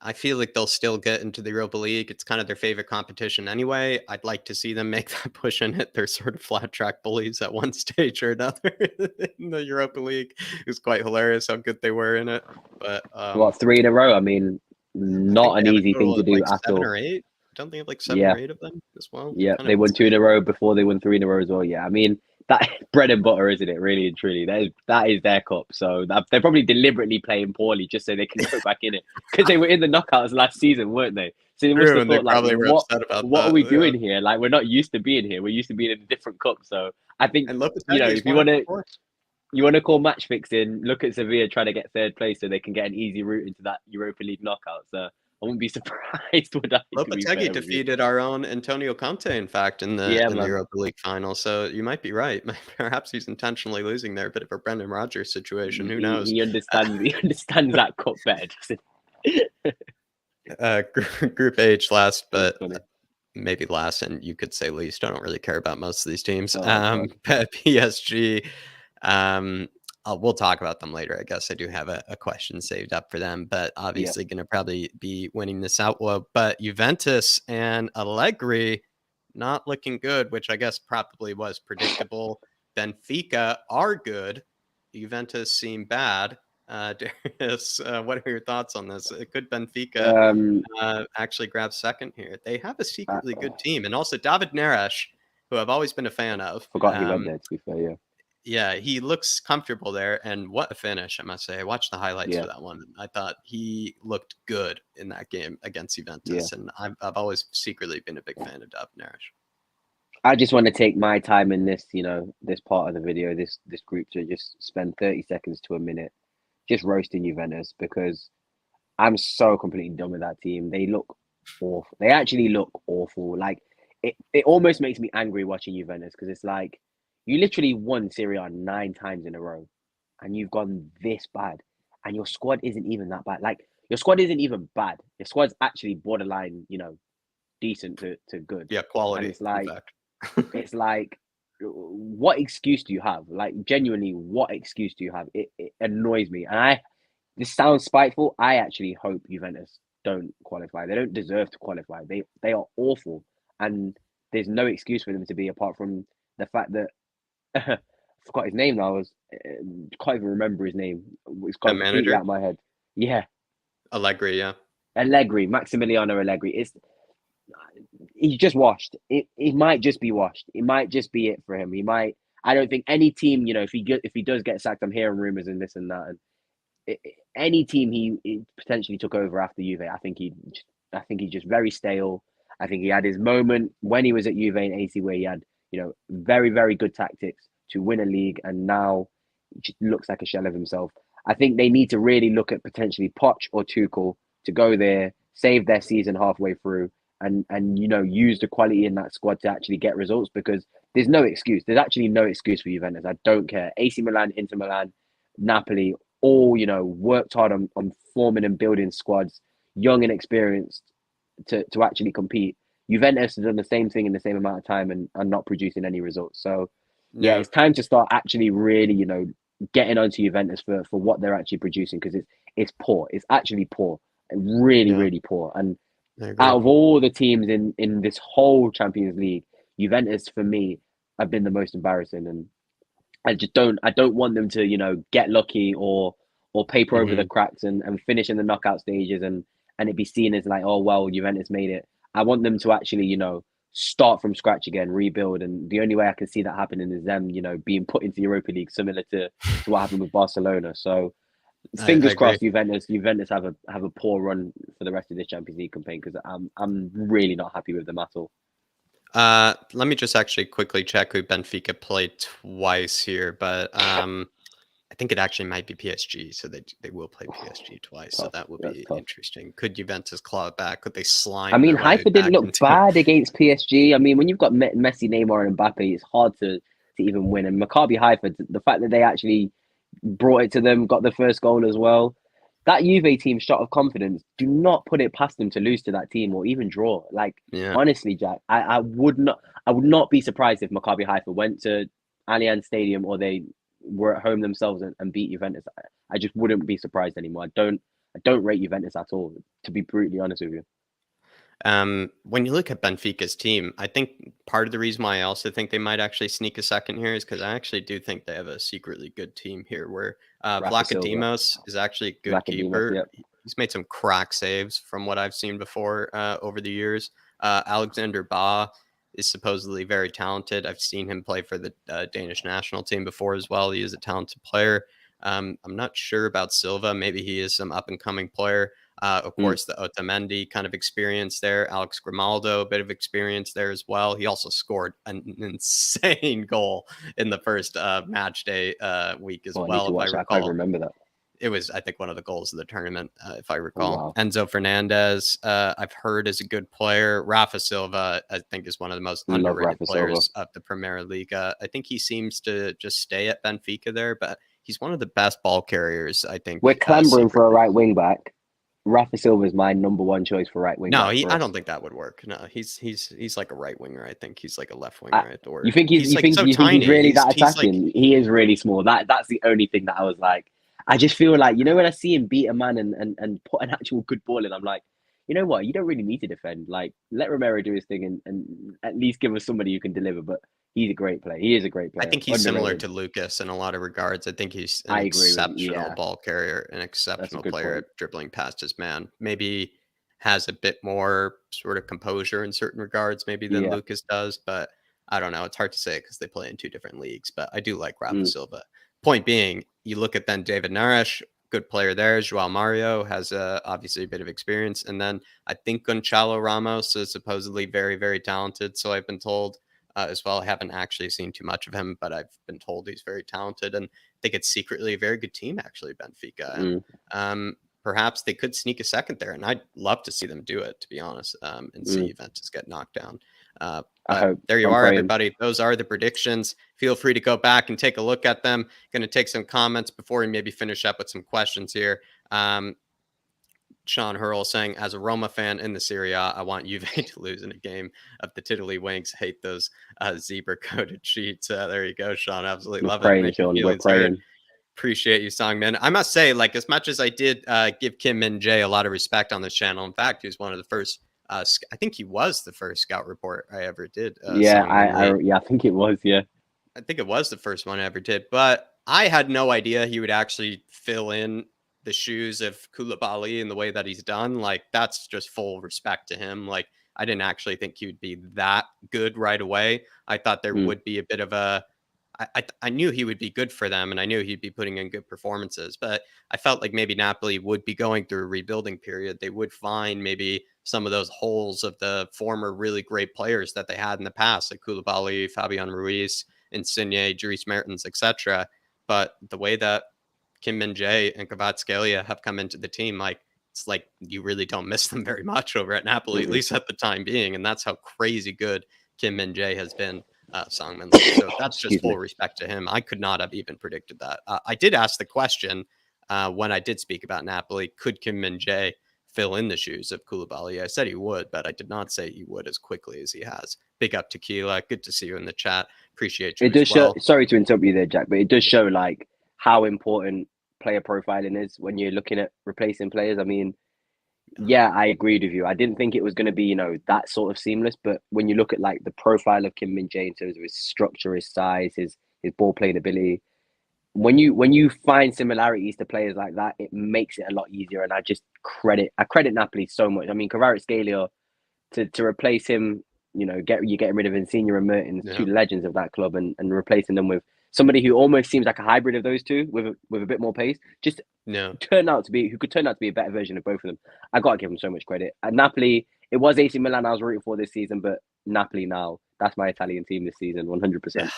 I feel like they'll still get into the Europa League. It's kind of their favorite competition anyway. I'd like to see them make that push in it. They're sort of flat track bullies at one stage or another in the Europa League. It was quite hilarious how good they were in it. But What, three in a row? I mean, I think not they an have a easy thing total to of do like at seven all. or eight. Don't they have like seven or Yeah, eight of them as well? yeah, Kind of they won two in insane. a row before they won three in a row as well. Yeah, I mean that bread and butter, isn't it? Really and truly, that is their cup. So they're probably deliberately playing poorly just so they can go back in it, because they were in the knockouts last season, weren't they? So they must True, have and they thought like, probably were what upset about what are that. we Yeah. doing here? Like, we're not used to being here. We're used to being in a different cup. So I think, And Lopetegui's if you won it want to before. call match fixing, look at Sevilla trying to get third place so they can get an easy route into that Europa League knockout. So I wouldn't be surprised would I, to be Lopetegui fair with you. defeated our own Antonio Conte, in fact, in the Yeah, man. Europa League final. So you might be right. Perhaps he's intentionally losing there. A bit of a Brendan Rodgers situation. Who knows? He understands that cup better, doesn't he? Group H last, That's but funny. maybe last, and you could say least. I don't really care about most of these teams. Oh god. PSG. We'll talk about them later. I guess I do have a question saved up for them, but Yeah. obviously going to probably be winning this out. Well, but Juventus and Allegri not looking good, which I guess probably was predictable. Benfica are good. Juventus seem bad. Darius, what are your thoughts on this? Could Benfica Um, actually grab second here? They have a I secretly good team, and also David Neres, who I've always been a fan of. forgot he went there. To be fair, yeah, Yeah, he looks comfortable there, and what a finish, I must say. I watched the highlights yeah, for that one. And I thought he looked good in that game against yeah. Juventus, and I've always secretly been a big fan of David Neres. I just want to take my time in this, this part of the video, this group, to just spend 30 seconds to a minute just roasting Juventus because I'm so completely done with that team. They look awful. They actually look awful. Like it almost makes me angry watching Juventus because it's like you literally won Serie A 9 times in a row, and you've gone this bad, and your squad isn't even that bad. Like your squad isn't even bad. Your squad's actually borderline, decent to good, Yeah, and quality, in fact. it's like, what excuse do you have? Like, genuinely, what excuse do you have? It annoys me. And this sounds spiteful. I actually hope Juventus don't qualify. They don't deserve to qualify. They are awful. And there's no excuse for them to be apart from the fact that I forgot his name now. I was can't even remember his name. It's The gone completely out manager, of my head. Yeah, Allegri, yeah. Allegri, Maximiliano Allegri. He's just washed. It might just be washed. It might just be it for him. He might. I don't think any team, if he does get sacked, I'm hearing rumors and this and that, and any team he potentially took over after Juve, I think he's just very stale. I think he had his moment when he was at Juve and AC where he had, very very good tactics to win a league, and now he just looks like a shell of himself. I think they need to really look at potentially Poch or Tuchel to go there, save their season halfway through, and use the quality in that squad to actually get results because there's no excuse. There's actually no excuse for Juventus. I don't care. AC Milan, Inter Milan, Napoli, all worked hard on forming and building squads, young and experienced, to actually compete. Juventus has done the same thing in the same amount of time and not producing any results. So yeah, Yeah, it's time to start actually really getting onto Juventus for what they're actually producing because it's poor. It's actually poor, really yeah, really poor. And I agree. out of all the teams in this whole Champions League, Juventus for me have been the most embarrassing, and I don't want them to get lucky or paper over the Hmm. cracks and finish in the knockout stages and it be seen as like, oh well, Juventus made it. I want them to actually start from scratch again, rebuild, and the only way I can see that happening is them being put into Europa League, similar to what happened with Barcelona. So I fingers agree. crossed, Juventus have a poor run for the rest of this Champions League campaign because I'm really not happy with them at all. Let me just actually quickly check who Benfica played twice here, but I think it actually might be PSG, so they will play PSG twice. So Tough. that will That's be tough. interesting. Could Juventus claw it back? Could they I slime mean, their way Haifa didn't back look into? bad against PSG. I mean, when you've got Messi, Neymar, and Mbappe, it's hard to even win. And Maccabi Haifa, the fact that they actually brought it to them, got the first goal as well. That Juve team shot of confidence. Do not put it past them to lose to that team or even draw. Like Yeah. honestly, Jack, I would not be surprised if Maccabi Haifa went to Allianz Stadium or they were at home themselves and beat Juventus. I just wouldn't be surprised anymore. I don't rate Juventus at all, to be brutally honest with you. When you look at Benfica's team, I think part of the reason why I also think they might actually sneak a second here is because I actually do think they have a secretly good team here where Rafa Silva, Vlachodimos is actually a good Vacadimos, keeper. yep. He's made some crack saves from what I've seen before over the years. Alexander Ba is supposedly very talented. I've seen him play for the Danish national team before as well. He is a talented player. I'm not sure about Silva. Maybe he is some up and coming player. Of Mm. course, the Otamendi kind of experience there. Alex Grimaldo, a bit of experience there as well. He also scored an insane goal in the first match day week as Oh, I need well, to if I watch that. I can't even recall. remember that. It was, I think, one of the goals of the tournament, if I Oh, recall. wow. Enzo Fernandez, I've heard is a good player. Rafa Silva, I think, is one of the most Love underrated Rafa Silva. players of the Premier League. I think he seems to just stay at Benfica there, but he's one of the best ball carriers, I We're think, clambering for a secretly. right wing back. Rafa Silva is my number one choice for right wing No, back for I don't us. think that would work. No, he's like a right winger. I think he's like a left I, winger, you or think he's he's you like think so you think he's tiny. really that He's like attacking? He is really small. That's the only thing that I was like. I just feel like when I see him beat a man and put an actual good ball in, I'm like, you know what? You don't really need to defend. Like, let Romero do his thing and at least give us somebody who can deliver. But he's a great player. He is a great I player. think he's similar Underrated. to Lucas in a lot of regards. I think he's an I agree with you. exceptional Yeah, ball carrier, an that's a exceptional good player point. at dribbling past his man. Maybe has a bit more sort of composure in certain regards, maybe than Yeah. Lucas does, but I don't know. It's hard to say because they play in two different leagues. But I do like Rafa Mm, Silva. Point being, you look at then David Naresh, good player there. Joao Mario has obviously a bit of experience, and then I think Gonçalo Ramos is supposedly very, very talented. So I've been told as well. I haven't actually seen too much of him, but I've been told he's very talented, and I think it's secretly a very good team, actually, Benfica. And mm, perhaps they could sneak a second there, and I'd love to see them do it, to be honest, and see mm. Juventus get knocked down. I But hope. there you I'm are, praying. everybody. Those are the predictions. Feel free to go back and take a look at them. Going to take some comments before we maybe finish up with some questions here. Sean Hurl saying, as a Roma fan in the Serie A, I want Juve to lose in a game of the Tiddly Winks. Hate those zebra coated sheets. There you go, Sean. Absolutely We're love it. praying, Make your Sean. We're feelings heard. praying. Appreciate you, Songman. I must say, like, as much as I did give Kim Min Jae a lot of respect on this channel, in fact, he was one of the first, I think he was the first scout report I ever did, Yeah, Songman Lee. yeah, I think it was. Yeah. I think it was the first one I ever did, but I had no idea he would actually fill in the shoes of Koulibaly in the way that he's done. Like, that's just full respect to him. Like, I didn't actually think he would be that good right away. I thought there Mm, would be a bit of a I knew he would be good for them, and I knew he'd be putting in good performances. But I felt like maybe Napoli would be going through a rebuilding period. They would find maybe some of those holes of the former really great players that they had in the past, like Koulibaly, Fabian Ruiz, Insigne, Dries Mertens, etc. But the way that Kim Min Jae and Kvaratskhelia have come into the team, like it's like you really don't miss them very much over at Napoli, at mm-mm. least at the time being, and that's how crazy good Kim Min Jae has been. Songman Lee. So that's just Excuse me. full respect to him. I could not have even predicted that. I did ask the question when I did speak about Napoli, could Kim Min Jae fill in the shoes of Koulibaly? I said he would, but I did not say he would as quickly as he has. Big up Tequila. Good to see you in the chat. Appreciate you It as does show. well. Sorry to interrupt you there, Jack, but it does show like how important player profiling is when you're looking at replacing players. I mean, yeah, I agreed with you. I didn't think it was going to be, that sort of seamless. But when you look at like the profile of Kim Min Jae in terms of his structure, his size, his ball playing ability, when you find similarities to players like that, it makes it a lot easier. And I credit Napoli so much. I mean, Kvaratskhelia to replace him, you're getting rid of Insigne and Mertens, two Yeah. legends of that club, and replacing them with somebody who almost seems like a hybrid of those two with a bit more pace. Just No. who could turn out to be a better version of both of them. I gotta give them so much credit. At Napoli, it was AC Milan I was rooting for this season, but Napoli now, that's my Italian team this season, Yeah. 100%.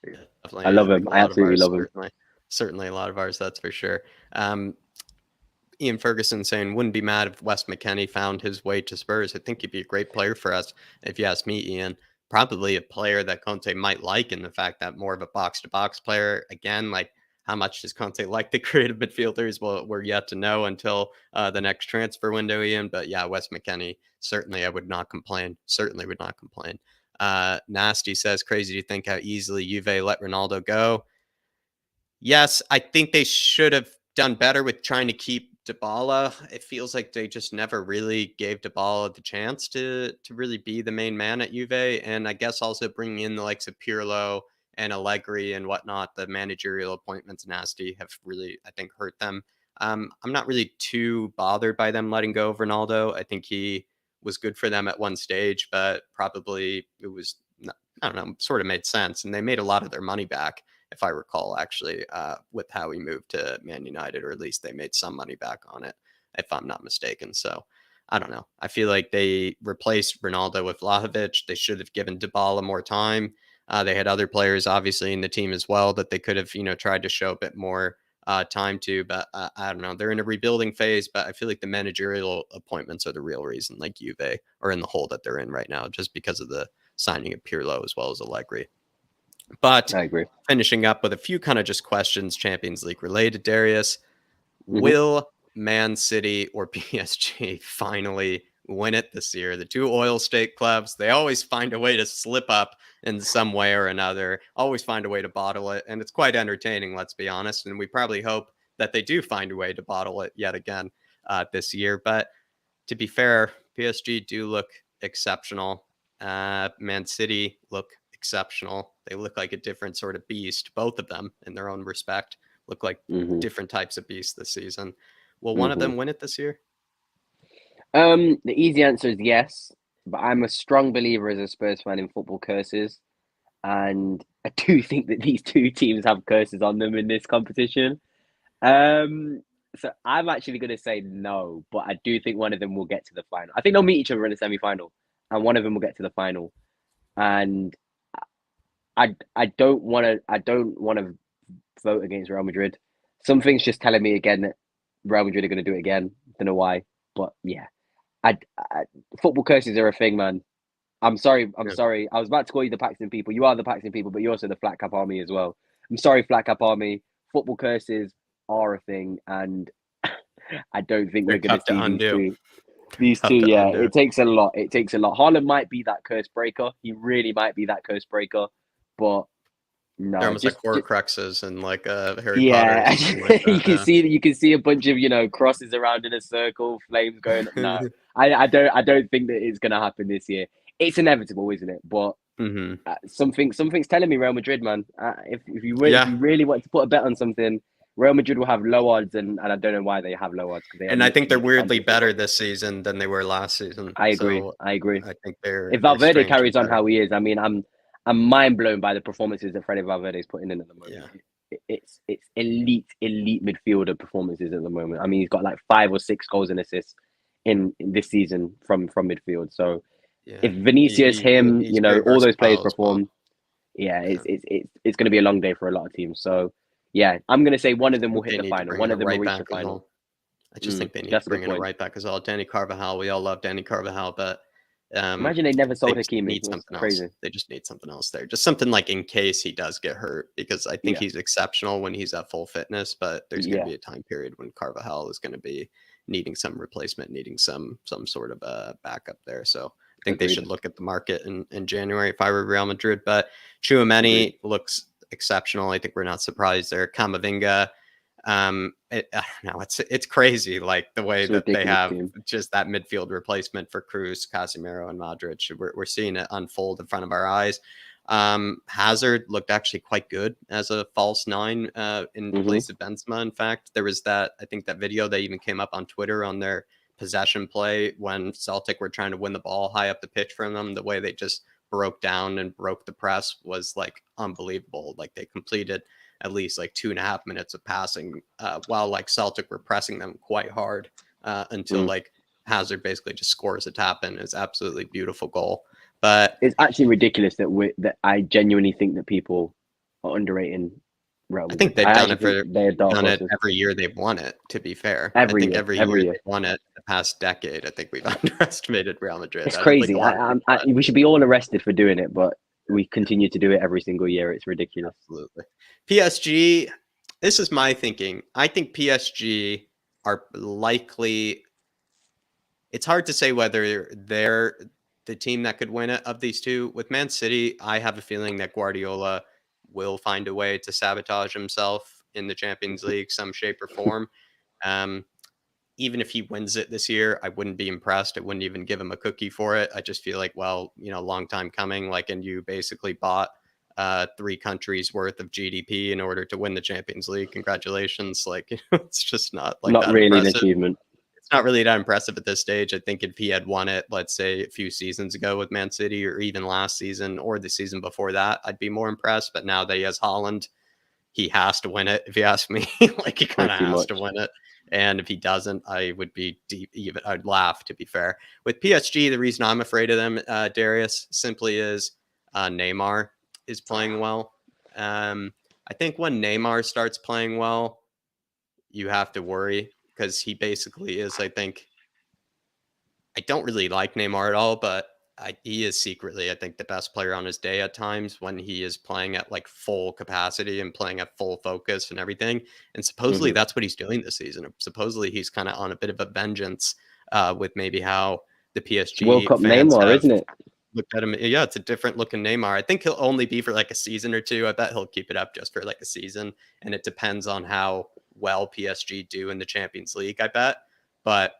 I Definitely. love I think him. a I lot of absolutely ours, love him. certainly a lot of ours, that's for sure. Ian Ferguson saying, wouldn't be mad if Wes McKennie found his way to Spurs. I think he'd be a great player for us, if you ask me, Ian. Probably a player that Conte might like in the fact that more of a box to box player. Again, like how much does Conte like the creative midfielders? Well, we're yet to know until the next transfer window, Ian. But yeah, Wes McKennie, certainly I would not complain. Certainly would not complain. Nasty says, crazy to think how easily Juve let Ronaldo go. Yes, I think they should have done better with trying to keep Dybala. It feels like they just never really gave Dybala the chance to really be the main man at Juve, and I guess also bringing in the likes of Pirlo and Allegri and whatnot. The managerial appointments nasty have really, I think, hurt them. I'm not really too bothered by them letting go of Ronaldo. I think he was good for them at one stage, but probably it was I don't know, sort of made sense, and they made a lot of their money back if I recall, actually, with how he moved to Man United, or at least they made some money back on it, if I'm not mistaken. So I don't know. I feel like they replaced Ronaldo with Vlahovic. They should have given Dybala more time. They had other players, obviously, in the team as well that they could have, tried to show a bit more time to. But I don't know. They're in a rebuilding phase, but I feel like the managerial appointments are the real reason, like Juve are in the hole that they're in right now, just because of the signing of Pirlo as well as Allegri. But I agree. finishing up with a few kind of just questions, Champions League related, Darius. Hmm. Will Man City or PSG finally win it this year? The two oil state clubs, they always find a way to slip up in some way or another, always find a way to bottle it. And it's quite entertaining, let's be honest. And we probably hope that they do find a way to bottle it yet again this year. But to be fair, PSG do look exceptional. Man City look exceptional. They look like a different sort of beast, both of them in their own respect. Look like Hmm. different types of beasts this season. Will one of Hmm. them win it this year? The easy answer is yes, but I'm a strong believer as a Spurs fan in football curses, and I do think that these two teams have curses on them in this competition. Um, so I'm actually going to say no, but I do think one of them will get to the final. I think they'll meet each other in the semi-final, and one of them will get to the final. And I don't want to vote against Real Madrid. Something's just telling me again that Real Madrid are going to do it again. Don't know why, but yeah, I football curses are a thing, man. I'm sorry. I'm Yeah. sorry. I was about to call you the Paxton people. You are the Paxton people, but you're also the Flat Cap Army as well. I'm sorry, Flat Cap Army. Football curses are a thing, and I don't think They're we're going to tough to see these undo. two. These two, Tough to yeah, undo. it takes a lot. It takes a lot. Haaland might be that curse breaker. He really might be that curse breaker, but They're no, almost like just Horcruxes and like Harry Potter or yeah. something like that. You can see a bunch of crosses around in a circle, flames going. No, Yeah. I don't think that it's going to happen this year. It's inevitable, isn't it? But Hmm. something's telling me Real Madrid, man. If Yeah. you really want to put a bet on something, Real Madrid will have low odds, and I don't know why they have low odds because they are And I think they're literally the weirdly champions of the better world. this season than they were last season. I agree. So I agree. I think If they're Valverde strangely carries on better. how he is, I mean, I'm mind blown by the performances that Freddie Valverde is putting in at the moment. Yeah. It's elite midfielder performances at the moment. I mean, he's got like 5 or 6 goals and assists in this season from midfield. So Yeah. if Vinicius, him, He's very all those players versatile as well. perform, yeah, Yeah. it's going to be a long day for a lot of teams. So yeah, I'm going to say one I of them will think hit they the need to final. bring in One a of them will right reach the back as final. well. I just think they need to That's a good bring in a point. right back as well. Danny Carvajal, we all love Danny Carvajal, but um, Imagine they never they sold just Hakimi. need That's something else. crazy. They just need something else there. Just something like in case he does get hurt, because I think Yeah, he's exceptional when he's at full fitness, but there's going to yeah, be a time period when Carvajal is going to be needing some replacement, needing some sort of a backup there. So I think they agreed, should look at the market in January if I were Real Madrid. But agreed. Chouameni looks exceptional. I think we're not surprised there. Camavinga, I don't know. It's crazy, like the way It's a that they ridiculous have team. just that midfield replacement for Cruz, Casemiro, and Modric. We're seeing it unfold in front of our eyes. Hazard looked actually quite good as a false nine in Hmm. place of Benzema. In fact, there was I think that video that even came up on Twitter on their possession play when Celtic were trying to win the ball high up the pitch from them. The way they just broke down and broke the press was like unbelievable. Like they completed at least like 2.5 minutes of passing while like Celtic were pressing them quite hard until Mm. like Hazard basically just scores a tap in. It's absolutely beautiful goal. But It's actually ridiculous that I genuinely think that people are underrating Real I think Madrid. I they've actually think they're dark done it horses every year they've won it. To be fair, I every think year, every year every year. they've won it the past decade. I think we've underestimated Real Madrid. It's I don't think a crazy. lot of people have. We should be all arrested for doing it, but we continue to do it every single year. It's ridiculous. Absolutely. PSG. This is my thinking. I think PSG are likely. It's hard to say whether they're the team that could win it of these two. With Man City, I have a feeling that Guardiola will find a way to sabotage himself in the Champions League, some shape or form. Um, Even if he wins it this year, I wouldn't be impressed. I wouldn't even give him a cookie for it. I just feel like, well, long time coming. Like, and you basically bought 3 countries worth of GDP in order to win the Champions League. Congratulations. Like, it's just not like Not that really an impressive. achievement. It's not really that impressive at this stage. I think if he had won it, let's say a few seasons ago with Man City, or even last season or the season before that, I'd be more impressed. But now that he has Holland, he has to win it. If you ask me, like he kind of Pretty has to much. win it. And if he doesn't, I would be deep. Even I'd laugh. To be fair, with PSG, the reason I'm afraid of them, Darius, simply is Neymar is playing well. I think when Neymar starts playing well, you have to worry because he basically is. I think I don't really like Neymar at all, but he is secretly, I think, the best player on his day at times when he is playing at like full capacity and playing at full focus and everything. And supposedly Hmm. that's what he's doing this season. Supposedly he's kind of on a bit of a vengeance with maybe how the It's World PSG Cup fans Neymar, have isn't it? looked at him. Yeah, it's a different looking Neymar. I think he'll only be for like a season or two. I bet he'll keep it up just for like a season. And it depends on how well PSG do in the Champions League, I bet. But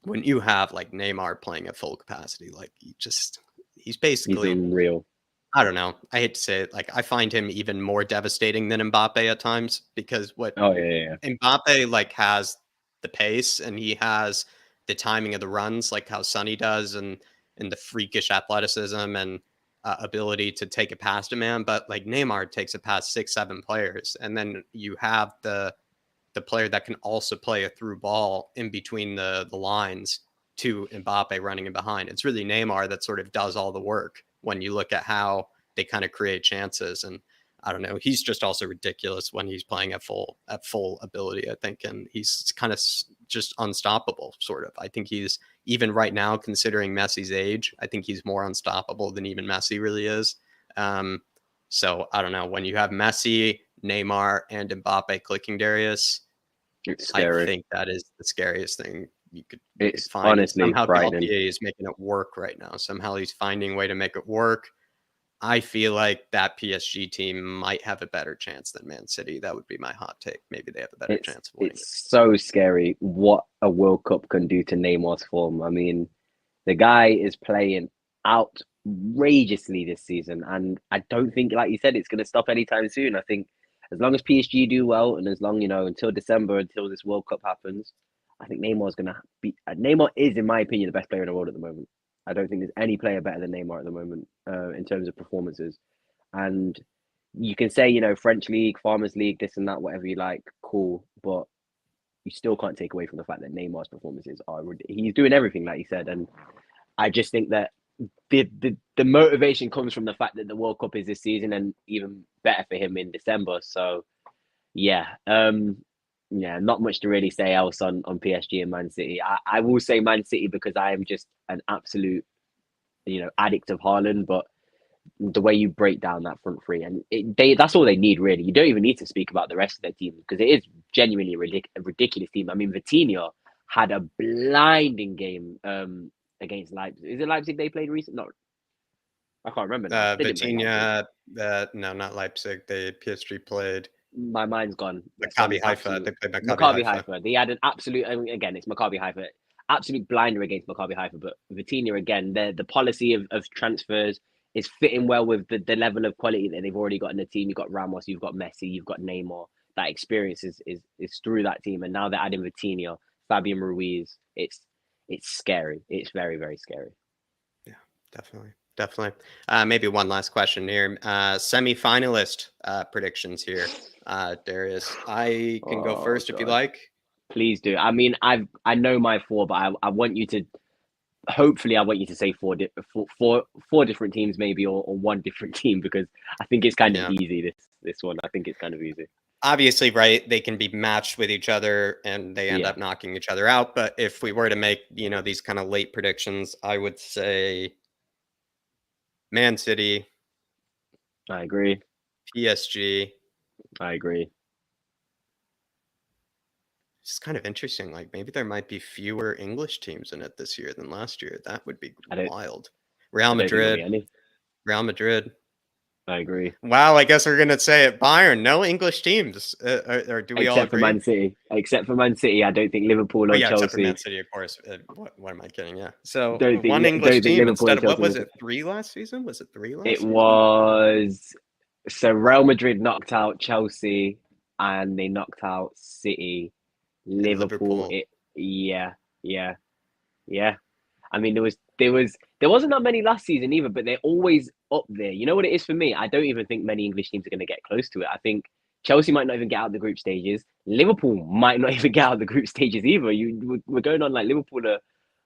when you have like Neymar playing at full capacity, like he's He's basically, unreal. I don't know. I hate to say it, like I find him even more devastating than Mbappe at times because what Oh yeah. Mbappe like has the pace and he has the timing of the runs, like how Sonny does, and the freakish athleticism and ability to take it past a man. But like Neymar takes it past 6, 7 players, and then you have the player that can also play a through ball in between the lines to Mbappe running in behind. It's really Neymar that sort of does all the work when you look at how they kind of create chances. And I don't know, he's just also ridiculous when he's playing at full ability, I think, and he's kind of just unstoppable sort of. I think he's, even right now, considering Messi's age, I think he's more unstoppable than even Messi really is. So I don't know, when you have Messi, Neymar, and Mbappe clicking, Darius, It's I scary. think that is the scariest thing you could It's find. And honestly somehow frightening. Galtier is making it work right now. Somehow he's finding a way to make it work. I feel like that PSG team might have a better chance than Man City. That would be my hot take. Maybe they have a better It's chance of winning it. it's so scary what a World Cup can do to Neymar's form. I mean, the guy is playing outrageously this season, and I don't think, like you said, it's going to stop anytime soon. I think as long as PSG do well, and as long until December, until this World Cup happens, I think Neymar's going to be. Neymar is, in my opinion, the best player in the world at the moment. I don't think there's any player better than Neymar at the moment in terms of performances. And you can say, French league, Farmers League, this and that, whatever you like, cool, but you still can't take away from the fact that Neymar's performances are. He's doing everything, like you said, and I just think that the motivation comes from the fact that the World Cup is this season, and even better for him in December. So yeah, not much to really say else on PSG and Man City. I will say Man City because I am just an absolute addict of Haaland, but the way you break down that front three, and that's all they need really. You don't even need to speak about the rest of their team because it is genuinely a ridiculous team. I mean, Vitinha had a blinding game against Leipzig. Is it Leipzig they played recently? No, I can't remember now. They didn't play Leipzig. Vitinha, no, not Leipzig. They PSG played My mind's gone. Some Maccabi Haifa. absolute They played Maccabi Maccabi Haifa. Haifa. They had an absolute, I mean, again, it's Maccabi Haifa, absolute blinder against Maccabi Haifa. But Vitinha again, the policy of transfers is fitting well with the level of quality that they've already got in the team. You've got Ramos, you've got Messi, you've got Neymar. That experience is through that team, and now they're adding Vitinha, Fabian Ruiz. It's scary. It's very very scary. Yeah, definitely. Definitely. Maybe one last question here. Semi-finalist predictions here, Darius. I can go Oh first if you God, like. please do. I mean, I know my four, but I want you to. Hopefully, I want you to say four different teams, maybe, or one different team, because I think it's kind of Yeah. easy. This one, I think it's kind of easy. Obviously, right, they can be matched with each other and they end Yeah, up knocking each other out. But if we were to make, these kind of late predictions, I would say Man City, I agree. PSG. I agree. It's kind of interesting. Like maybe there might be fewer English teams in it this year than last year. That would be I don't. wild. Real I don't think there'll be Madrid, any. Real Madrid. I agree. Wow, I guess we're gonna say it. Bayern, no English teams. Or do we all Except for agree? Man City. Except for Man City, I don't think Liverpool Oh or yeah, except for Man Chelsea. City, of course. What am I kidding? Yeah. So Don't one think English don't think team Liverpool instead and of, what Chelsea was make it, it. 3 last season? Was it 3 last It season? was so Real Madrid knocked out Chelsea, and they knocked out City. And Liverpool, Liverpool. it yeah yeah yeah. I mean, there wasn't that many last season either, but they're always up there. You know what it is for me? I don't even think many English teams are going to get close to it. I think Chelsea might not even get out of the group stages. Liverpool might not even get out of the group stages either. We're going on like Liverpool are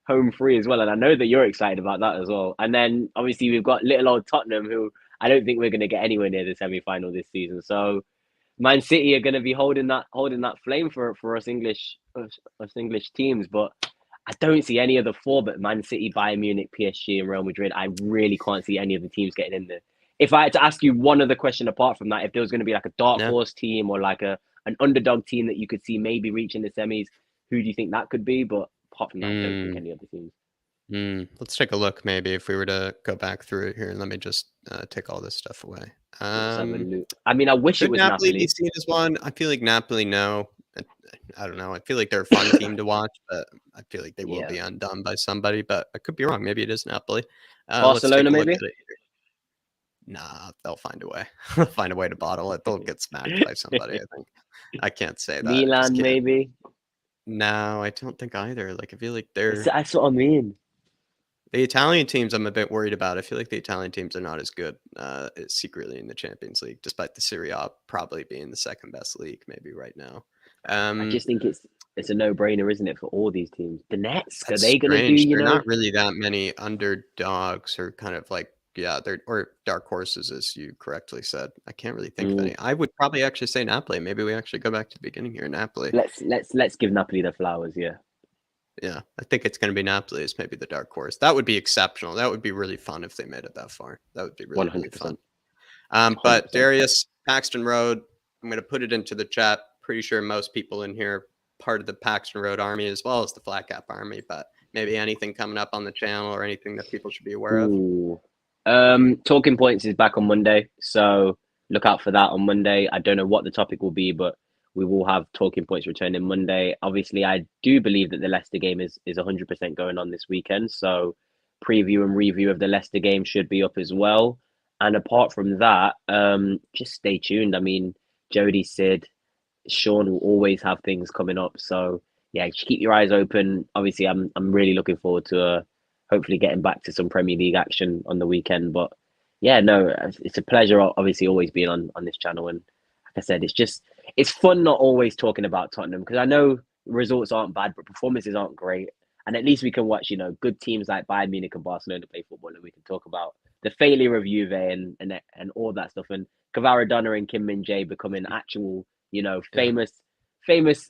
home free as well, and I know that you're excited about that as well. And then obviously we've got little old Tottenham, who I don't think we're going to get anywhere near the semi final this season. So Man City are going to be holding that flame for us English teams, but I don't see any of the four, but Man City, Bayern Munich, PSG, and Real Madrid. I really can't see any of the teams getting in there. If I had to ask you one other question apart from that, if there was going to be like a dark Yeah. horse team or like an underdog team that you could see maybe reaching the semis, who do you think that could be? But apart from that, I don't think any other teams. Let's take a look. Maybe if we were to go back through it here, let me just take all this stuff away. Let's have a look. I mean, I wish it Could was Napoli be Napoli. seen as one? I feel like Napoli, no. I don't know. I feel like they're a fun team to watch, but I feel like they will Yeah. be undone by somebody. But I could be wrong. Maybe it is Napoli. Let's take Barcelona, a look maybe? at it. Nah, they'll find a way. They'll find a way to bottle it. They'll get smacked by somebody, I think. I can't say that. I just Milan, can't. maybe? No, I don't think either. Like, I feel like they're That's what I mean. the Italian teams I'm a bit worried about. I feel like the Italian teams are not as good secretly in the Champions League, despite the Serie A probably being the second best league maybe right now. I Um, just think it's a no-brainer, isn't it, for all these teams? The Nets, are that's they gonna do, strange. you There are know? not really that many underdogs or kind of like yeah, they're or dark horses, as you correctly said. I can't really think of Mm, any. I would probably actually say Napoli. Maybe we actually go back to the beginning here. Napoli. let's give Napoli the flowers, yeah. Yeah, I think it's going to be Napoli as maybe the dark horse. That would be exceptional. That would be really fun if they made it that far. That would be really, really fun. 100%. 100%. But Darius, Paxton Road, I'm going to put it into the chat. Pretty sure most people in here are part of the Paxton Road Army as well as the Flat Cap Army. But maybe anything coming up on the channel or anything that people should be aware of. Ooh. Talking Points is back on Monday, so look out for that on Monday. I don't know what the topic will be, but we will have Talking Points returning Monday. Obviously, I do believe that the Leicester game is 100% going on this weekend, so preview and review of the Leicester game should be up as well. And apart from that, just stay tuned. I mean, Jody, Sid, Sean will always have things coming up, so yeah, just keep your eyes open. Obviously, I'm really looking forward to hopefully getting back to some Premier League action on the weekend. But yeah, no, it's a pleasure. Obviously, always being on this channel, and like I said, it's fun not always talking about Tottenham because I know results aren't bad, but performances aren't great, and at least we can watch good teams like Bayern Munich and Barcelona play football, and we can talk about the failure of Juve and all that stuff, and Kvaradona and Kim Min Jae becoming actual Yeah. famous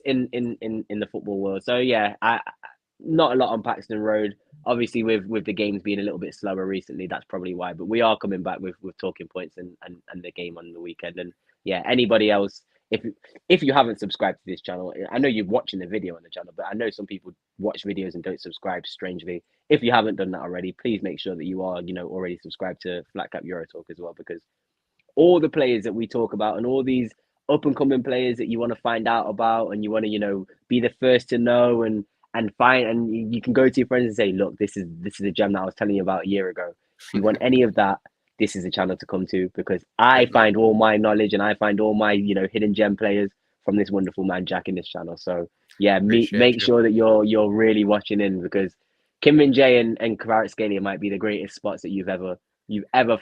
in the football world. So yeah, I not a lot on Paxton Road. Obviously, with the games being a little bit slower recently, that's probably why. But we are coming back with Talking Points and the game on the weekend. And yeah, anybody else, if you haven't subscribed to this channel, I know you're watching the video on the channel, but I know some people watch videos and don't subscribe. Strangely, if you haven't done that already, please make sure that you are already subscribed to Flatcap Euro Talk as well, because all the players that we talk about and all these up and coming players that you want to find out about and you want to be the first to know and find, and you can go to your friends and say, look, this is a gem that I was telling you about a year ago. If you want any of that, this is a channel to come to, because I Great, man. find all my knowledge and I find all my hidden gem players from this wonderful man Jack in this channel. So yeah, Appreciate make you. sure that you're really watching in, because Kim Min Jae and Kvaratskhelia might be the greatest spots that you've ever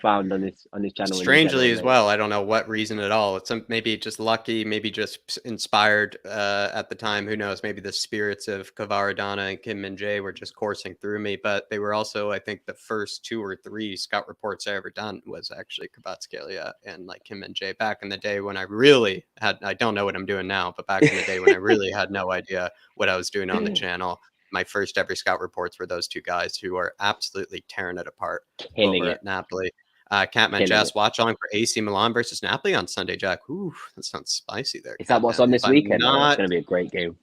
found on this channel in Strangely general, as mate. well, I don't know what reason at all. It's maybe just lucky, maybe just inspired at the time. Who knows? Maybe the spirits of Kavaradana and Kim Min Jae were just coursing through me. But they were also, I think, the first 2 or 3 scout reports I ever done was actually Kvaratskhelia and like Kim Min Jae back in the day when I really had. I don't know what I'm doing now, but back in the day when I really had no idea what I was doing on the channel. My first ever scout reports were those 2 guys who are absolutely tearing it apart Killing over it, at Napoli. Catman killing Jazz, it. watch on for AC Milan versus Napoli on Sunday, Jack. Ooh, that sounds spicy there, Is that what's Catman. on this weekend? Oh, that's going to be a great game.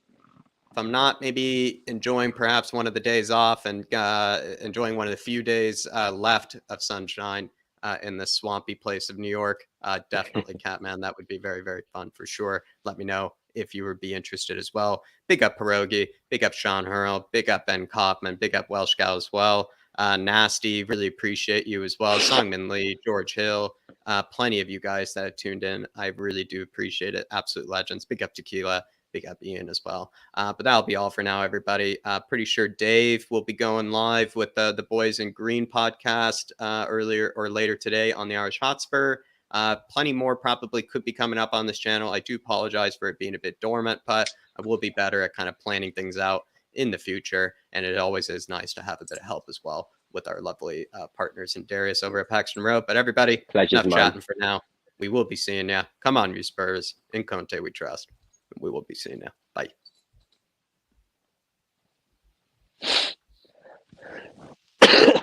If I'm not maybe enjoying perhaps one of the days off and enjoying one of the few days left of sunshine in this swampy place of New York, definitely Catman. That would be very, very fun for sure. Let me know if you would be interested as well. Big up Pierogi, big up Sean Hurl, big up Ben Kaufman, big up Welsh Gal as well. Nasty, really appreciate you as well. Songman Lee, George Hill, plenty of you guys that have tuned in. I really do appreciate it. Absolute legends. Big up Tequila. Big up Ian as well. But that'll be all for now, everybody. Pretty sure Dave will be going live with the Boys in Green podcast earlier or later today on the Irish Hotspur. Plenty more probably could be coming up on this channel. I do apologize for it being a bit dormant, but I will be better at kind of planning things out in the future. And it always is nice to have a bit of help as well with our lovely partners and Darius over at Paxton Road. But everybody, Pleasure's enough mine. chatting for now. We will be seeing you. Come on, you Spurs. In Conte, we trust. We will be seeing you. Bye.